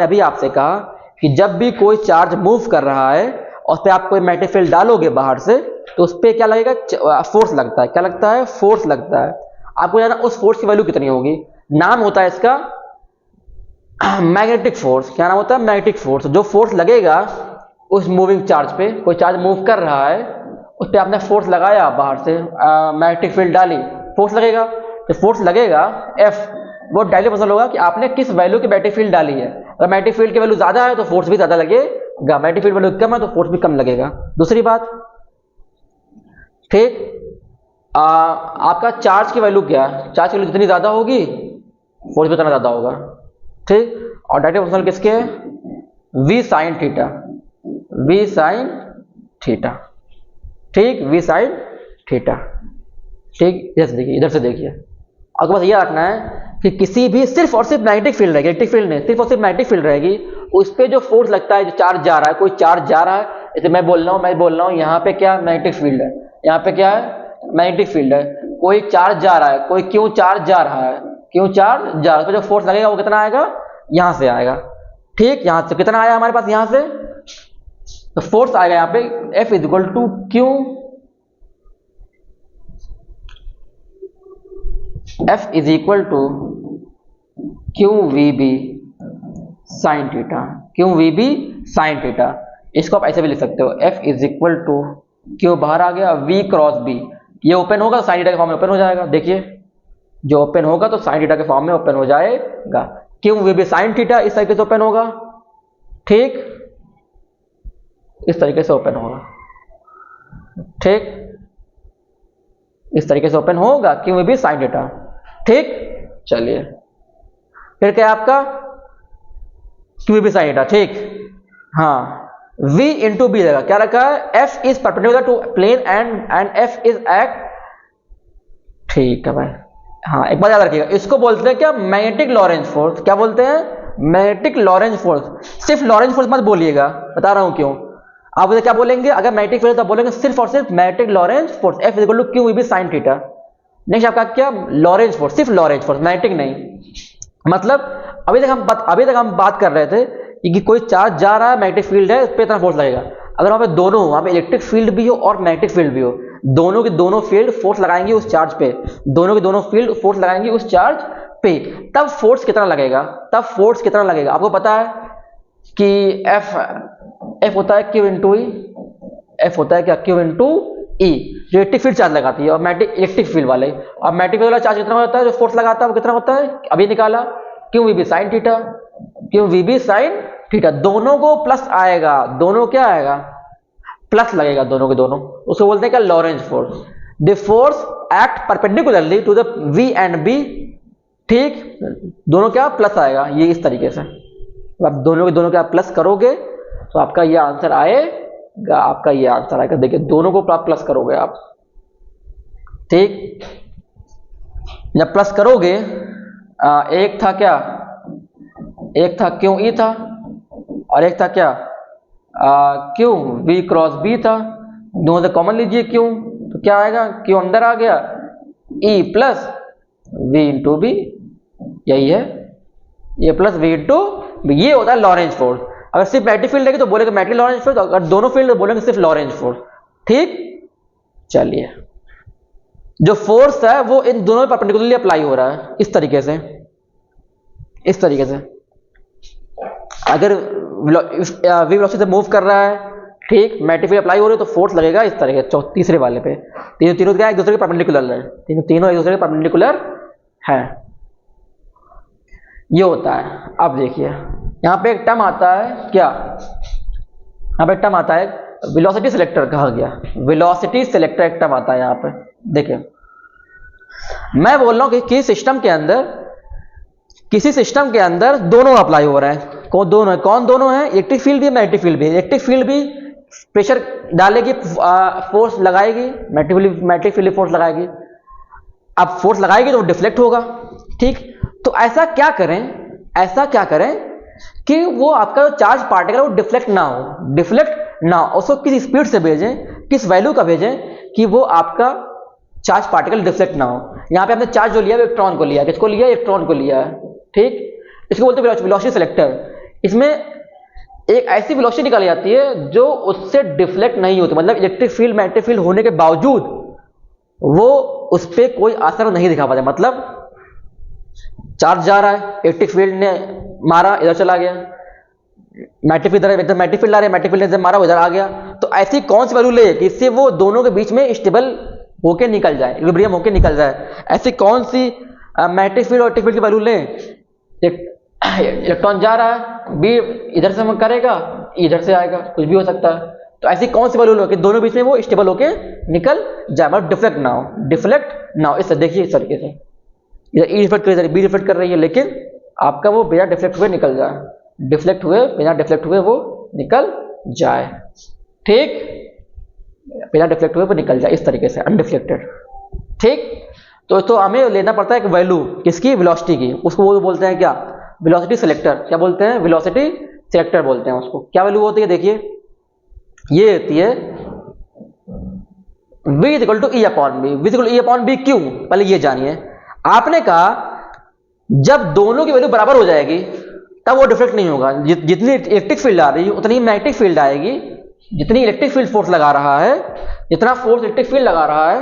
अभी आपसे कहा कि जब भी कोई चार्ज मूव कर रहा है और उस पर आप कोई मैग्नेटिक फील्ड डालोगे बाहर से, तो उस पर क्या लगेगा, फोर्स लगता है, क्या लगता है, फोर्स लगता है। आपको जाना उस फोर्स की वैल्यू कितनी होगी, नाम होता है इसका मैग्नेटिक फोर्स, क्या नाम होता है, मैग्नेटिक फोर्स। जो फोर्स लगेगा उस मूविंग चार्ज पे, कोई चार्ज मूव कर रहा है, उस पर आपने फोर्स लगाया, बाहर से मैग्नेटिक फील्ड डाली, फोर्स लगेगा, तो फोर्स लगेगा F, वो डायरेक्टली पता होगा कि आपने किस वैल्यू की मैग्नेटिक फील्ड डाली है। अगर मैग्नेटिक फील्ड की वैल्यू ज्यादा है तो फोर्स भी ज्यादा लगेगा, मैग्नेटिक फील्ड वैल्यू कम है तो फोर्स भी कम लगेगा। दूसरी बात, ठीक, आपका चार्ज की वैल्यू क्या है, चार्ज की वैल्यू जितनी ज्यादा होगी फोर्स भी उतना ज़्यादा होगा, ठीक। और डायरेक्ट प्रोपोर्शनल किसके है? v sine theta, v sign theta, ठीक, v साइन थीटा, ठीक। इधर से देखिए, आपको बस ये रखना है कि किसी भी सिर्फ और सिर्फ मैग्नेटिक फील्ड रहेगी, इलेक्ट्रिक फील्ड नहीं, सिर्फ और सिर्फ मैग्नेटिक फील्ड रहेगी, उस पर जो फोर्स लगता है, जो चार्ज जा रहा है, कोई चार्ज जा रहा है, जैसे मैं बोल रहा हूँ यहाँ पे क्या मैग्नेटिक फील्ड है, यहाँ पे क्या है मैग्नेटिक फील्ड है, कोई चार्ज जा रहा है, कोई क्यों चार्ज जा रहा है, क्यों चार्ज जा रहा है, तो जो फोर्स लगेगा वो कितना आएगा, यहाँ से आएगा, ठीक। यहाँ से कितना आया हमारे पास, यहाँ से तो फोर्स आएगा यहाँ पे F equal to Q, F is equal to Q V B sine theta, Q V B sine theta. इसको आप ऐसे भी लिख सकते हो, F is equal to Q बाहर आ गया, V क्रॉस B, ये ओपन होगा तो साइन थीटा के फॉर्म में ओपन हो जाएगा, देखिए जो ओपन होगा तो साइन थीटा के फॉर्म में ओपन हो जाएगा, Q V B sine theta इस तरीके से ओपन होगा, ठीक, इस तरीके से ओपन होगा, ठीक, इस तरीके से ओपन होगा Q V B sine theta, ठीक। चलिए फिर क्या आपका Q V B sine theta, ठीक, हाँ, V इंटू बी रहेगा, क्या रखा है, F is perpendicular to plane and F is act, ठीक है भाई, हाँ एक बात याद रखिएगा, इसको बोलते हैं क्या, मैग्नेटिक लॉरेंज फोर्स, क्या बोलते हैं, मैग्नेटिक लॉरेंज फोर्स। सिर्फ लॉरेंज फोर्स मत बोलिएगा, बता रहा हूं क्यों, आप उसे क्या बोलेंगे, अगर मैग्नेटिक फील्ड तो बोलेंगे सिर्फ और सिर्फ magnetic Lorentz force, F equal to Q V B sine theta. Next आपका क्या, लॉरेंज फोर्स, सिर्फ लॉरेंज फोर्स, मैग्नेटिक नहीं, मतलब अभी तक हम बात कर रहे थे कि कोई चार्ज जा रहा है, मैग्नेटिक फील्ड है, उस पर इतना फोर्स लगेगा, अगर वहां पे दोनों, वहां पे इलेक्ट्रिक फील्ड भी हो और मैग्नेटिक फील्ड भी हो, दोनों के दोनों फील्ड फोर्स लगाएंगे उस चार्ज पे, दोनों के दोनों फील्ड फोर्स लगाएंगे उस चार्ज पे, तब फोर्स कितना लगेगा, आपको पता है कि F होता है Q इंटू ई, F होता है क्या, Q इंटू ई, जो इलेक्ट्रिक फील्ड चार्ज लगाती है, और इलेक्ट्रिक फील्ड वाले, और मैग्नेटिक फील्ड वाला चार्ज कितना होता है, जो फोर्स लगाता है वो कितना होता है, अभी निकाला, Q V B sine theta, Q V B sine theta, दोनों को प्लस आएगा, दोनों क्या आएगा, प्लस लगेगा दोनों के दोनों, उसको बोलते हैं क्या, Lorentz force. The force act perpendicularly to the V and B, ठीक, दोनों क्या प्लस आएगा, ये इस तरीके से, आप दोनों के दोनों क्या प्लस करोगे तो आपका ये आंसर आएगा, देखिए दोनों को प्लस करोगे आप, ठीक, जब प्लस करोगे, एक था क्या, एक था क्यू ई था, और एक था क्या, क्यू वी क्रॉस बी था, दोनों से कॉमन लीजिए क्यू, तो क्या आएगा, क्यू अंदर आ गया, E plus V into B, यही है, ये प्लस वी इंटू बी, ये होता है लॉरेंज फोर्स। अगर सिर्फ मैग्नेटिक फील्ड है तो बोलेंगे मैग्नेटिक लॉरेंज फोर्स, अगर दोनों फील्ड तो बोलेंगे सिर्फ लॉरेंज फोर्स, ठीक। चलिए, जो फोर्स है वो इन दोनों में परपेंडिकुलरली अप्लाई हो रहा है, इस तरीके से, अगर वी वेलोसिटी से मूव कर रहा है, ठीक, मैग्नेटिक फील्ड अप्लाई हो रही है तो फोर्स लगेगा इस तरह के, तीसरे वाले पे, तीनों क्या एक दूसरे के परपेंडिकुलर है, तीनों एक दूसरे के परपेंडिकुलर है, ये होता है। अब देखिए यहाँ पे एक टर्म आता है क्या, यहाँ पे एक टर्म आता है वेलोसिटी सिलेक्टर कहा गया, वेलोसिटी सिलेक्टर एक टर्म आता है यहाँ पे, देखिए मैं बोल रहा हूँ कि किसी सिस्टम के अंदर दोनों अप्लाई हो रहा है, कौन दोनों है, इलेक्ट्रिक फील्ड भी मैग्नेटिक फील्ड भी, इलेक्ट्रिक फील्ड भी प्रेशर डालेगी, फोर्स लगाएगी, मैग्नेटिक फील्ड फोर्स लगाएगी, अब फोर्स लगाएगी तो डिफ्लेक्ट होगा, ठीक। तो ऐसा क्या करें कि वो आपका जो चार्ज पार्टिकल वो डिफ्लेक्ट ना हो, उसको किस स्पीड से भेजें, किस वैल्यू का भेजें कि वो आपका चार्ज पार्टिकल डिफ्लेक्ट ना हो। यहाँ पे हमने चार्ज जो लिया इलेक्ट्रॉन को लिया, किसको लिया, इलेक्ट्रॉन को लिया है, ठीक। इसको बोलते हैं वेलोसिटी सिलेक्टर। इसमें एक ऐसी वेलोसिटी निकाली जाती है जो उससे डिफ्लेक्ट नहीं होती, मतलब इलेक्ट्रिक फील्ड मैग्नेटिक फील्ड होने के बावजूद वो उस पर कोई असर नहीं दिखा पाता, मतलब चार्ज जा रहा है, इलेक्ट्रिक फील्ड ने मारा इधर चला गया, मैग्नेटिक फील्ड ला रहे, मैग्नेटिक फील्ड ने मारा इधर आ गया, तो ऐसी कौन सी वैल्यू ले कि इससे वो दोनों के बीच में स्टेबल होके निकल जाए, इक्विलिब्रियम होके निकल जाए, ऐसी कौन सी मैग्नेटिक फील्ड और इलेक्ट्रिक फील्ड की वैल्यू ले, इलेक्ट्रॉन जा रहा है, बी इधर से करेगा, इधर से आएगा, कुछ भी हो सकता है, तो ऐसी कौन सी वैल्यू लो कि दोनों बीच में वो स्टेबल होके निकल जाए, मतलब डिफ्लेक्ट ना हो, इससे देखिए इस तरीके से इधर ई रिफ्लेक्ट कर इधर बी रिफ्लेक्ट कर रही है, लेकिन आपका वो बिना डिफ्लेक्ट हुए निकल जाए, बिना डिफ्लेक्ट हुए वो निकल जाए। ठीक, बिना डिफ्लेक्ट हुए वो निकल जाए इस तरीके से, अनडिफ्लेक्टेड। ठीक, तो हमें लेना पड़ता है एक वैल्यू किसकी, वेलोसिटी की। उसको वो बोलते हैं क्या, वेलोसिटी सिलेक्टर। क्या बोलते हैं, वेलोसिटी सिलेक्टर बोलते हैं उसको। क्या वैल्यू होती है, देखिए ये होती है v equal to E upon B. v equal to E upon B क्यों, पहले ये जानिए। आपने कहा जब दोनों की वैल्यू बराबर हो जाएगी तब वो डिफ्लेक्ट नहीं होगा। जितनी इलेक्ट्रिक फील्ड आ रही है उतनी मैग्नेटिक फील्ड आएगी। जितनी इलेक्ट्रिक फील्ड फोर्स लगा रहा है, जितना फोर्स इलेक्ट्रिक फील्ड लगा रहा है,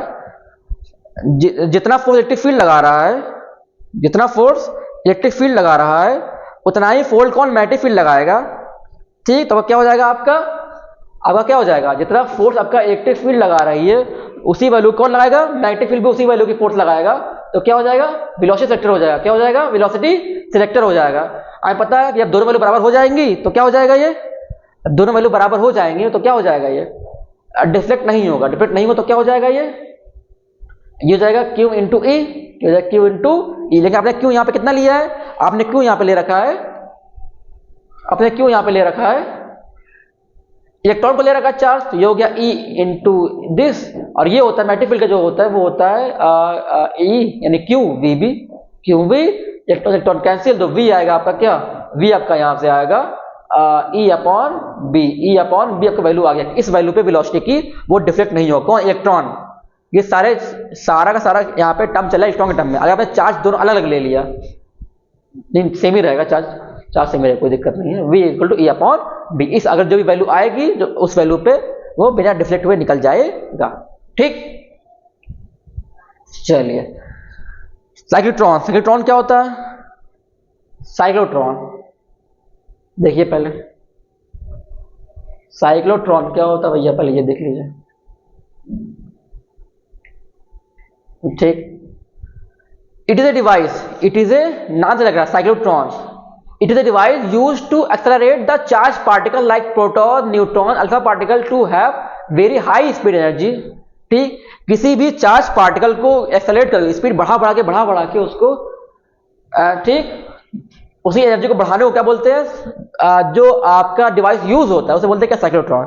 जितना फोर्स इलेक्ट्रिक फील्ड लगा रहा है, जितना फोर्स इलेक्ट्रिक फील्ड लगा रहा है उतना ही फोर्स कौन, मैग्नेटिक फील्ड लगाएगा। ठीक, तो क्या हो जाएगा आपका क्या हो जाएगा, जितना फोर्स आपका इलेक्ट्रिक फील्ड लगा रही है उसी वैल्यू कौन लगाएगा, मैग्नेटिक फील्ड भी उसी वैल्यू की फोर्स लगाएगा। तो क्या हो जाएगा, वेलोसिटी सिलेक्टर हो जाएगा। क्या हो जाएगा, वेलोसिटी सिलेक्टर हो जाएगा। हमें पता है कि जब दोनों वैल्यू बराबर हो जाएंगी तो क्या हो जाएगा, ये दोनों वैल्यू बराबर हो जाएंगी तो क्या हो जाएगा, ये डिफ्लेक्ट नहीं होगा। डिफ्लेक्ट नहीं हो तो क्या हो जाएगा, ये हो जाएगा Q इंटू ई, हो जाएगा Q इंटू ई। लेकिन आपने Q यहाँ पे कितना लिया है, आपने Q यहाँ पे ले रखा है, आपने Q यहाँ पे ले रखा है, इलेक्ट्रॉन को ले रखा है चार्ज, तो ये हो गया E इंटू दिस। और ये होता है मैग्नेटिक फील्ड का जो होता है वो होता है E यानी Q V B, Q V, electron cancel, तो V आएगा आपका क्या, V आपका यहाँ से आएगा E upon B। E upon B आपका वैल्यू आ गया। इस वैल्यू पे वेलोसिटी की वो डिफ्लेक्ट नहीं होगा। कौन, इलेक्ट्रॉन। ये सारा का सारा यहाँ पे टर्म चला है इलेक्ट्रॉन के टर्म में। अगर आपने चार्ज दोनों अलग अलग ले लिया, नहीं सेम ही रहेगा, चार्ज सेम रहेगा, कोई दिक्कत नहीं है। V equal to E upon B. इस अगर जो भी वैल्यू आएगी जो उस वैल्यू पे वो बिना डिफ्लेक्ट हुए निकल जाएगा। ठीक, चलिए साइक्लोट्रॉन। साइक्लोट्रॉन क्या होता है, साइक्लोट्रॉन देखिए पहले, साइक्लोट्रॉन क्या होता है भैया, पहले ये देख लीजिए। ठीक, it is a device, it is a, नाम से लग रहा है cyclotron. It is a device used to accelerate the charge particle like proton, neutron, alpha particle to have very high speed energy. ठीक, किसी भी चार्ज पार्टिकल को accelerate कर, स्पीड बढ़ा के उसको, ठीक, उसी एनर्जी को बढ़ाने को क्या बोलते हैं, जो आपका डिवाइस यूज होता है उसे बोलते हैं क्या, साइक्लोट्रॉन।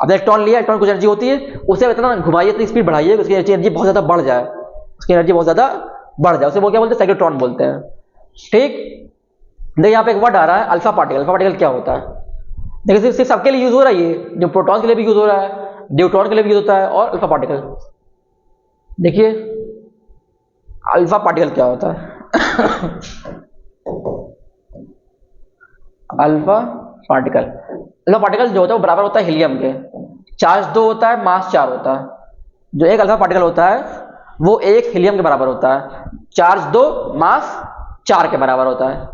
अब इलेक्ट्रॉन लिया, इलेक्ट्रॉन की एनर्जी होती है, उसे इतना घुमाइए, इतनी स्पीड बढ़ाइए उसकी एनर्जी बहुत ज्यादा बढ़ जाए, उसकी एनर्जी बहुत ज्यादा बढ़ जाए, उसे वो क्या बोलते हैं, साइक्लोट्रॉन बोलते हैं। ठीक, देखिए यहाँ पे एक वर्ड आ रहा है अल्फा पार्टिकल। अल्फा पार्टिकल क्या होता है, देखिए सिर्फ सबके लिए यूज हो रहा है, ये जो प्रोटॉन के लिए भी यूज हो रहा है, न्यूट्रॉन के लिए भी यूज होता है, और अल्फा पार्टिकल। देखिए अल्फा पार्टिकल क्या होता है अल्फा पार्टिकल जो होता है वो बराबर होता है हीलियम के। चार्ज 2 होता है, मास 4 होता है। जो एक अल्फा पार्टिकल होता है वो एक हीलियम के बराबर होता है, चार्ज 2 मास 4 के बराबर होता है।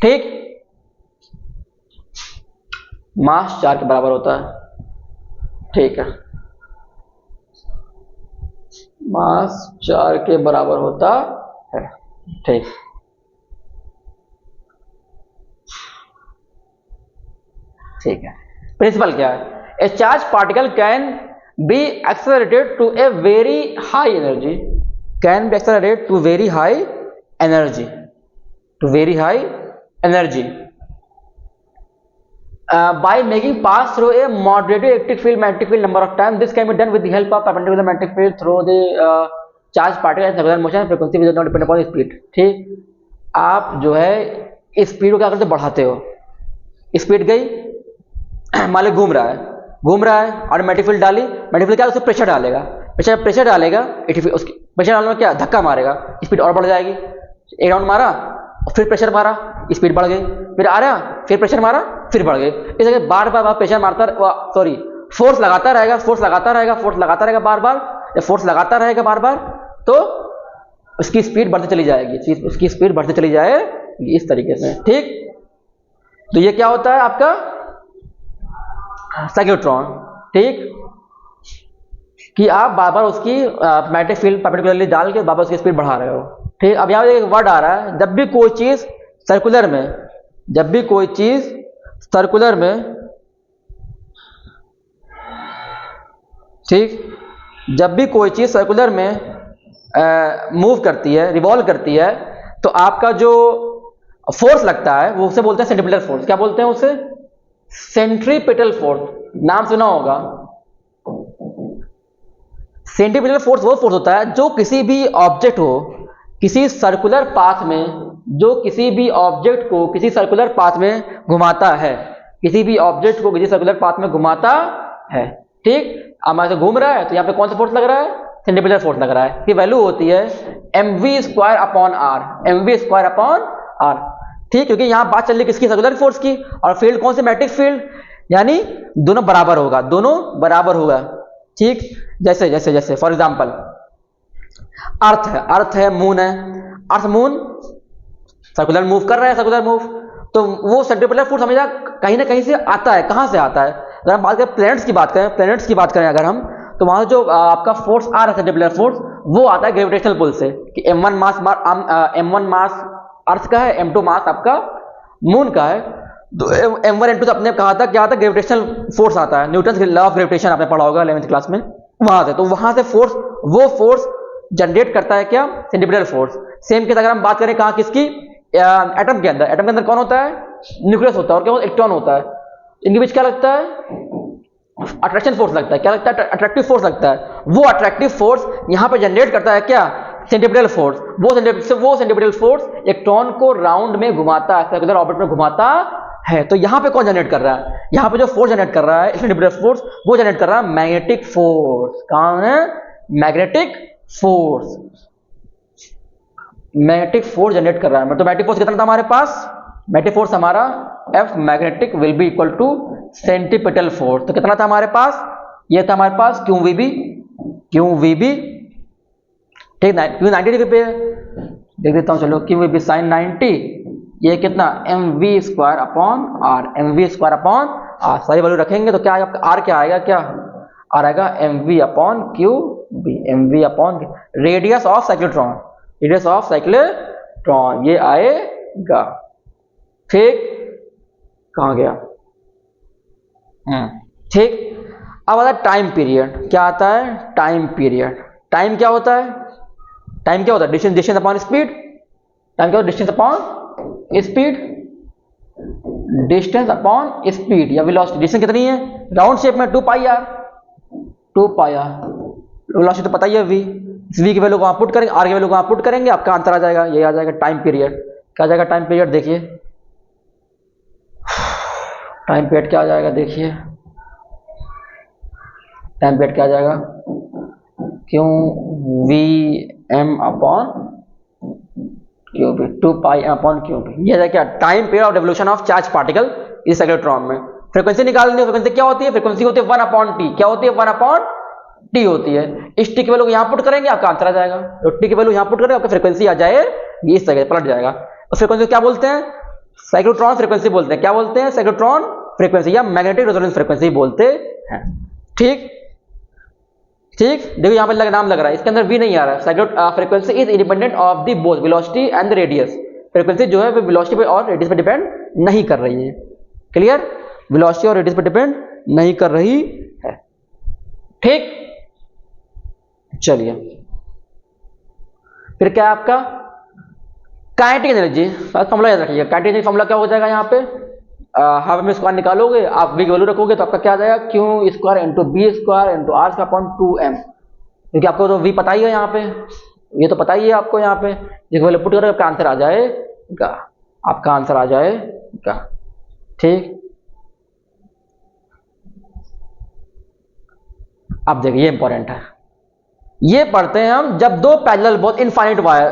ठीक, मास 4 के बराबर होता है। ठीक है, मास 4 के बराबर होता है। ठीक, ठीक है, प्रिंसिपल क्या है, a charge particle can be accelerated to a very high energy, can be accelerated to very high energy, by making pass through a moderate electric field, magnetic field number of times. This can be done with the help of perpendicular magnetic field through the charge particle and circular motion. Frequency will not depend upon speed. ठीक, आप जो है speed को क्या करते, बढ़ाते हो। Speed गई, मान लो घूम रहा है और मैग्नेटिक फील्ड डाली, मैग्नेटिक फील्ड क्या, उसे प्रेशर डालेगा, प्रेशर डालेगा, उसकी प्रेशर डालने में क्या, धक्का मारेगा, स्पीड और बढ़ जाएगी। एक राउंड मारा, फिर प्रेशर मारा, स्पीड बढ़ गई, फिर आ रहा, फिर प्रेशर मारा, फिर बढ़ गई। इस जगह बार बार प्रेशर मारता, सॉरी फोर्स लगाता रहेगा, बार बार फोर्स लगाता रहेगा बार बार, तो उसकी स्पीड बढ़ती चली जाएगी, इस तरीके से। ठीक, तो ये क्या होता है आपका साइक्लोट्रॉन। ठीक, कि आप बार बार उसकी मैग्नेटिक फील्ड परपेंडिकुलरली डाल के बार बार उसकी स्पीड बढ़ा रहे हो। ठीक, अब यहाँ एक वर्ड आ रहा है, जब भी कोई चीज सर्कुलर में, ठीक, जब भी कोई चीज सर्कुलर में मूव करती है, रिवॉल्व करती है, तो आपका जो फोर्स लगता है वो उसे बोलते हैं सेंट्रीपिटल फोर्स। क्या बोलते हैं उसे? Centripetal force. नाम सुना होगा। सेंट्रीपिटल फोर्स वो फोर्स होता है जो किसी भी ऑब्जेक्ट हो किसी सर्कुलर पाथ में, जो किसी भी ऑब्जेक्ट को किसी सर्कुलर पाथ में घुमाता है, किसी भी ऑब्जेक्ट को किसी सर्कुलर पाथ में घुमाता है। ठीक, अब ऐसे घूम रहा है तो यहाँ पे कौन सा फोर्स लग रहा है? सेंट्रीपिटल फोर्स लग रहा है। इसकी वैल्यू होती है mv² upon R, mv² upon are. ठीक, क्योंकि यहाँ बात चल रही किसकी? सर्कुलर फोर्स की। और फील्ड कौन सी? मैग्नेटिक फील्ड, यानी दोनों बराबर होगा, दोनों बराबर होगा। ठीक, जैसे जैसे जैसे फॉर एग्जांपल अर्थ है, मून है, अर्थ मून सर्कुलर मूव कर रहा है, सर्कुलर मूव, तो वो सेंट्रीपिटल फोर्स हमेशा कहीं ना कहीं से आता है। कहां से आता है? अगर हम बात करें प्लैनेट्स की बात करें अगर हम, तो वहां जो आपका फोर्स आ रहा है सेंट्रीपिटल फोर्स, वो आता है ग्रेविटेशनल पुल से। कि m1 मास अर्थ का है, m2 मास आपका मून का है। तो m1 m2 तो अपने कहा था क्या आता है? ग्रेविटेशनल फोर्स आता है। न्यूटन लॉ ऑफ ग्रेविटेशन आपने पढ़ा होगा 11वीं क्लास में, वहां से। तो वहां से फोर्स, वो फोर्स जनरेट करता है क्या? Centripetal force. सेम केस अगर हम बात करें कहाँ किसकी? एटम के अंदर। एटम के अंदर कौन होता है? न्यूक्लियस होता है, और क्या होता है? इलेक्ट्रॉन होता है। इनके बीच क्या लगता है? अट्रैक्शन फोर्स लगता है। क्या लगता है? अट्रैक्टिव फोर्स लगता है। वो अट्रैक्टिव फोर्स यहां पे जनरेट करता है क्या? Centripetal force. वो सेंट्रीपिटल फोर्स इलेक्ट्रॉन को राउंड में घुमाता है, सर्कुलर ऑर्बिट में घुमाता है। तो यहां पे कौन जनरेट कर रहा है? यहां पे जो फोर्स जनरेट कर रहा है सेंट्रीपिटल फोर्स, वो जनरेट कर रहा है मैग्नेटिक फोर्स। कौन है? Magnetic force. Magnetic force generate कर रहा है। तो मैग्नेटिक फोर्स कितना था हमारे पास? मैग्नेटिक फोर्स हमारा F magnetic will be equal to centripetal force. तो कितना था हमारे पास? ये था हमारे पास QVB। ठीक, Q 90 डिग्री पे देख देता हूं, चलो QVB sin 90, ये कितना? mv² upon R, mv² upon R. सारी वैल्यू रखेंगे तो क्या आएगा? आर क्या आएगा? क्या आर आएगा? mv upon QB, mv upon radius of cyclotron, radius of cyclotron ये आएगा। ठीक, कहां गया? ठीक, अब आता है टाइम पीरियड। क्या आता है? Time period. टाइम क्या होता है? टाइम क्या होता है? Distance upon speed. टाइम क्या होता है? Distance upon speed, distance upon speed या वेलोसिटी। डिस्टेंस कितनी है? राउंड शेप में 2πr, 2πr। वेलोसिटी तो पता ही है v। इस v की वैल्यू को आप पुट करेंगे, r की वैल्यू को आप पुट करेंगे, आपका आंसर आ जाएगा। ये आ जाएगा टाइम पीरियड। क्या आ जाएगा? Time period. देखिए टाइम पीरियड क्या आ जाएगा? देखिए टाइम पीरियड क्या आ जाएगा? QVm upon QB, 2π upon QB। ये है क्या? Time period of revolution of charge particle इस साइक्लोट्रॉन में। फ्रीक्वेंसी निकालनी है। फ्रीक्वेंसी क्या होती है? फ्रीक्वेंसी होती है 1/t। क्या होती है? 1/t होती है। इस टी की वैल्यू को यहां पुट करेंगे, आपका आंसर आ जाएगा। तो टी की वैल्यू यहां पुट करेंगे, आपका फ्रीक्वेंसी आ जाएगी, इस तरह पलट जाएगा। उस फ्रीक्वेंसी क्या बोलते हैं? साइक्लोट्रॉन फ्रीक्वेंसी बोलते हैं। क्या बोलते हैं? साइक्लोट्रॉन फ्रीक्वेंसी या मैग्नेटिक रेजोनेंस फ्रीक्वेंसी बोलते हैं। ठीक, ठीक, देखो यहां पर नाम लग रहा है, इसके अंदर v नहीं आ रहा है। Cyclo frequency is independent of the both velocity and the radius. Frequency जो है वो वेलोसिटी पे और रेडियस पे डिपेंड नहीं कर रही है। क्लियर? वेलोसिटी और रेडियस पे डिपेंड नहीं कर रही है। ठीक, चलिए फिर क्या है आपका? Kinetic energy. फॉर्मूला याद रखिएगा। काइनेटिक एनर्जी फॉर्मूला क्या हो जाएगा? यहाँ पे हाफ में स्क्वायर निकालोगे, आप v की वैल्यू रखोगे तो आपका क्या आ जाएगा? Q² into B² into R upon 2m। क्योंकि आपको तो v पता ही है, यहाँ पे ये तो पता ही है आपको। यहाँ पे एक वैल्यू पुट करोगे, आपका आंसर आ जाएगा, आपका आंसर आ जाएगा। ठीक, अब देखिए ये इंपॉर्टेंट है, ये पढ़ते हैं हम जब दो parallel both infinite wire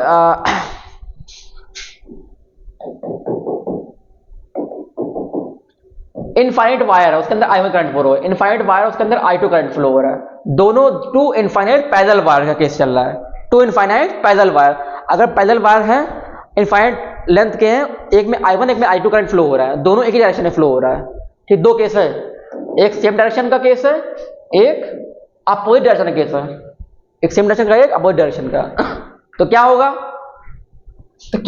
infinite wire है, उसके अंदर I1 करंट फ्लो हो रहा है। इनफाइनाइट वायर है, उसके अंदर I2 करंट फ्लो हो रहा है। दोनों टू इनफाइनाइट पैरेलल वायर का केस चल रहा है। टू इनफाइनाइट पैरेलल वायर, अगर पैरेलल वायर है, इनफाइनाइट लेंथ के हैं, एक में I1 एक में I2 करंट फ्लो हो रहा है, दोनों एक ही डायरेक्शन में फ्लो हो रहा है। ठीक, दो केस है, एक सेम डायरेक्शन का केस है, एक अपोजिट डायरेक्शन का केस है। एक सेम डायरेक्शन का, एक अपोजिट डायरेक्शन का। तो क्या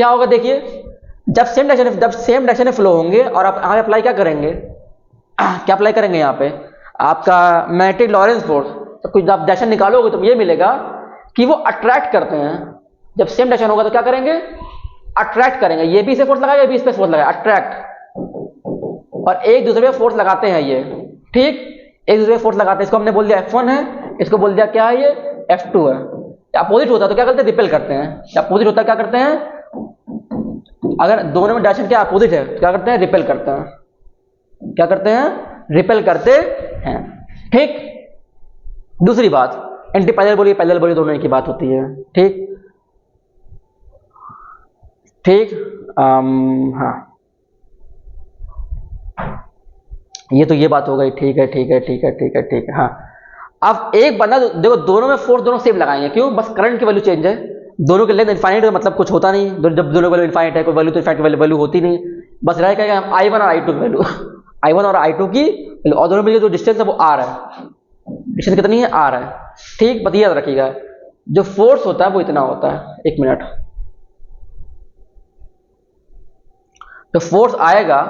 होगा? देखिए जब सेम डायरेक्शन में फ्लो होंगे और आप यहाँ अप्लाई क्या करेंगे? क्या अप्लाई करेंगे यहाँ पे? आपका मैग्नेटिक लॉरेंस फोर्स। तो कुछ आप डायरेक्शन निकालोगे तो ये मिलेगा कि वो अट्रैक्ट करते हैं। जब सेम डायरेक्शन होगा तो क्या करेंगे? अट्रैक्ट करेंगे, ये भी इसे फोर्स लगाएगा, ये भी इस पे फोर्स लगाएगा, अट्रैक्ट, और एक दूसरे पे फोर्स लगाते हैं ये, ठीक, एक दूसरे पे फोर्स लगाते हैं। इसको हमने बोल दिया F1 है, इसको बोल दिया क्या है ये F2 है। अपोजिट होता है तो क्या करते हैं, रिपेल करते हैं। अपोजिट होता है क्या करते हैं, अगर दोनों में डायरेक्शन क्या अपोजिट है तो क्या करते हैं, रिपेल करते हैं। क्या करते हैं, रिपेल करते हैं, ठीक। दूसरी बात, एंटी पैरेलल बोलिए पैरेलल बोलिए दोनों की बात होती है, ठीक ठीक। हाँ, ये तो ये बात हो गई, ठीक है ठीक है ठीक है ठीक है ठीक है। हाँ, अब एक बंदा देखो, दोनों में फोर्स दोनों सेम लगाएंगे, क्यों, बस करंट की वैल्यू चेंज है, दोनों के लेंथ इनफाइनाइट है, मतलब कुछ होता नहीं, जब दोनों की वैल्यू इनफाइनाइट है, कोई वैल्यू तो इनफाइनाइट वैल्यू होती नहीं, बस रह क्या I1 और I2 की वैल्यू I1 और I2 की, और दोनों में जो डिस्टेंस है वो R है, डिस्टेंस कितनी है, R है, ठीक। बस याद रखिएगा, जो फोर्स होता है वो इतना होता है, एक मिनट, तो फोर्स आएगा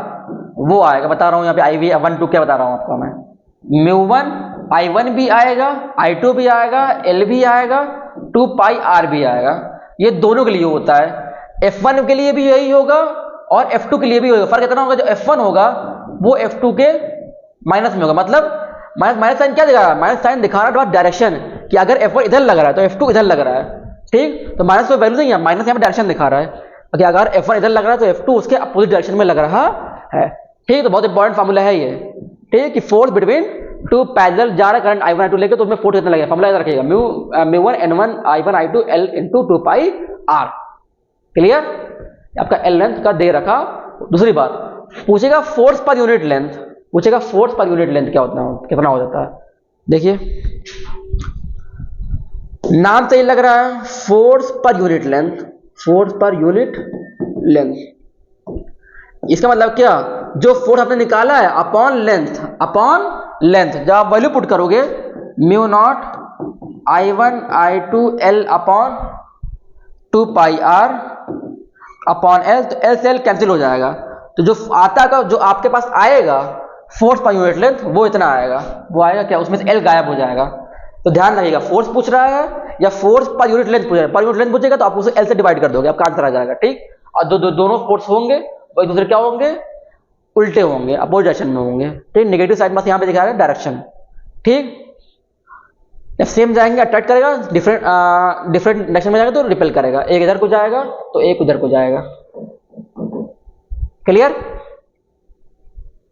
वो आएगा, बता रहा हूं यहाँ पे IV1 2 क्या बता रहा हूं आपको मैं, μ1 I1 भी आएगा, I2 भी आएगा, L भी आएगा, 2 पाई R भी आएगा, ये दोनों के लिए होता है। F1 के लिए भी यही होगा और F2 के लिए भी होगा। फर्क इतना होगा, जो F1 होगा वो F2 के माइनस में होगा, मतलब माइनस साइन क्या दिखा रहा है, माइनस साइन दिखा रहा है डायरेक्शन, कि अगर F1 इधर लग रहा है तो F2 इधर लग रहा है, ठीक। तो माइनस तो वैल्यू नहीं है, माइनस यहाँ पे डायरेक्शन दिखा रहा है, कि अगर F1 इधर लग रहा है तो F2 उसके अपोजिट डायरेक्शन में लग रहा है, ठीक। तो बहुत इंपॉर्टेंट फार्मूला है ये, ठीक, कि फोर्स बिटवीन टू पैरेलल जा रहा है करंट I1 I2 लेके, तो उसमें फोर्स कितना लगेगा, फार्मूला याद रखिएगा, μ1 N1 I1 I2 L into 2 पाई R, क्लियर। आपका L लेंथ का दे रखा। दूसरी बात पूछेगा फोर्स पर यूनिट लेंथ, पूछेगा फोर्स पर यूनिट लेंथ क्या होता है, कितना हो जाता है। देखिए नाम से ही लग रहा है, force per unit length, force per unit length, इसका मतलब क्या, जो फोर्स आपने निकाला है अपॉन लेंथ, अपॉन लेंथ, जब आप वैल्यू पुट करोगे μ0 I1 I2 L अपॉन 2 पाई R अपॉन L, तो L से L कैंसिल हो जाएगा, तो जो आता का जो आपके पास आएगा फोर्स पर यूनिट लेंथ वो इतना आएगा, वो आएगा क्या, उसमें से L गायब हो जाएगा। तो ध्यान रखिएगा, फोर्स पूछ रहा है या फोर्स पर यूनिट लेंथ पूछ रहा है, पर यूनिट लेंथ पूछेगा तो आप उसे L से डिवाइड कर दोगे, आपका आंसर आ जाएगा, ठीक। और दोनों फोर्स होंगे वो एक दूसरे क्या होंगे, उल्टे होंगे, अपोजिट डायरेक्शन में होंगे, ठीक। नेगेटिव साइड में यहाँ पे दिखा रहा है डायरेक्शन, ठीक। जब सेम जाएंगे अट्रैक्ट करेगा, डिफरेंट डायरेक्शन में जाएगा तो रिपेल करेगा, एक इधर को जाएगा तो एक उधर को जाएगा, क्लियर।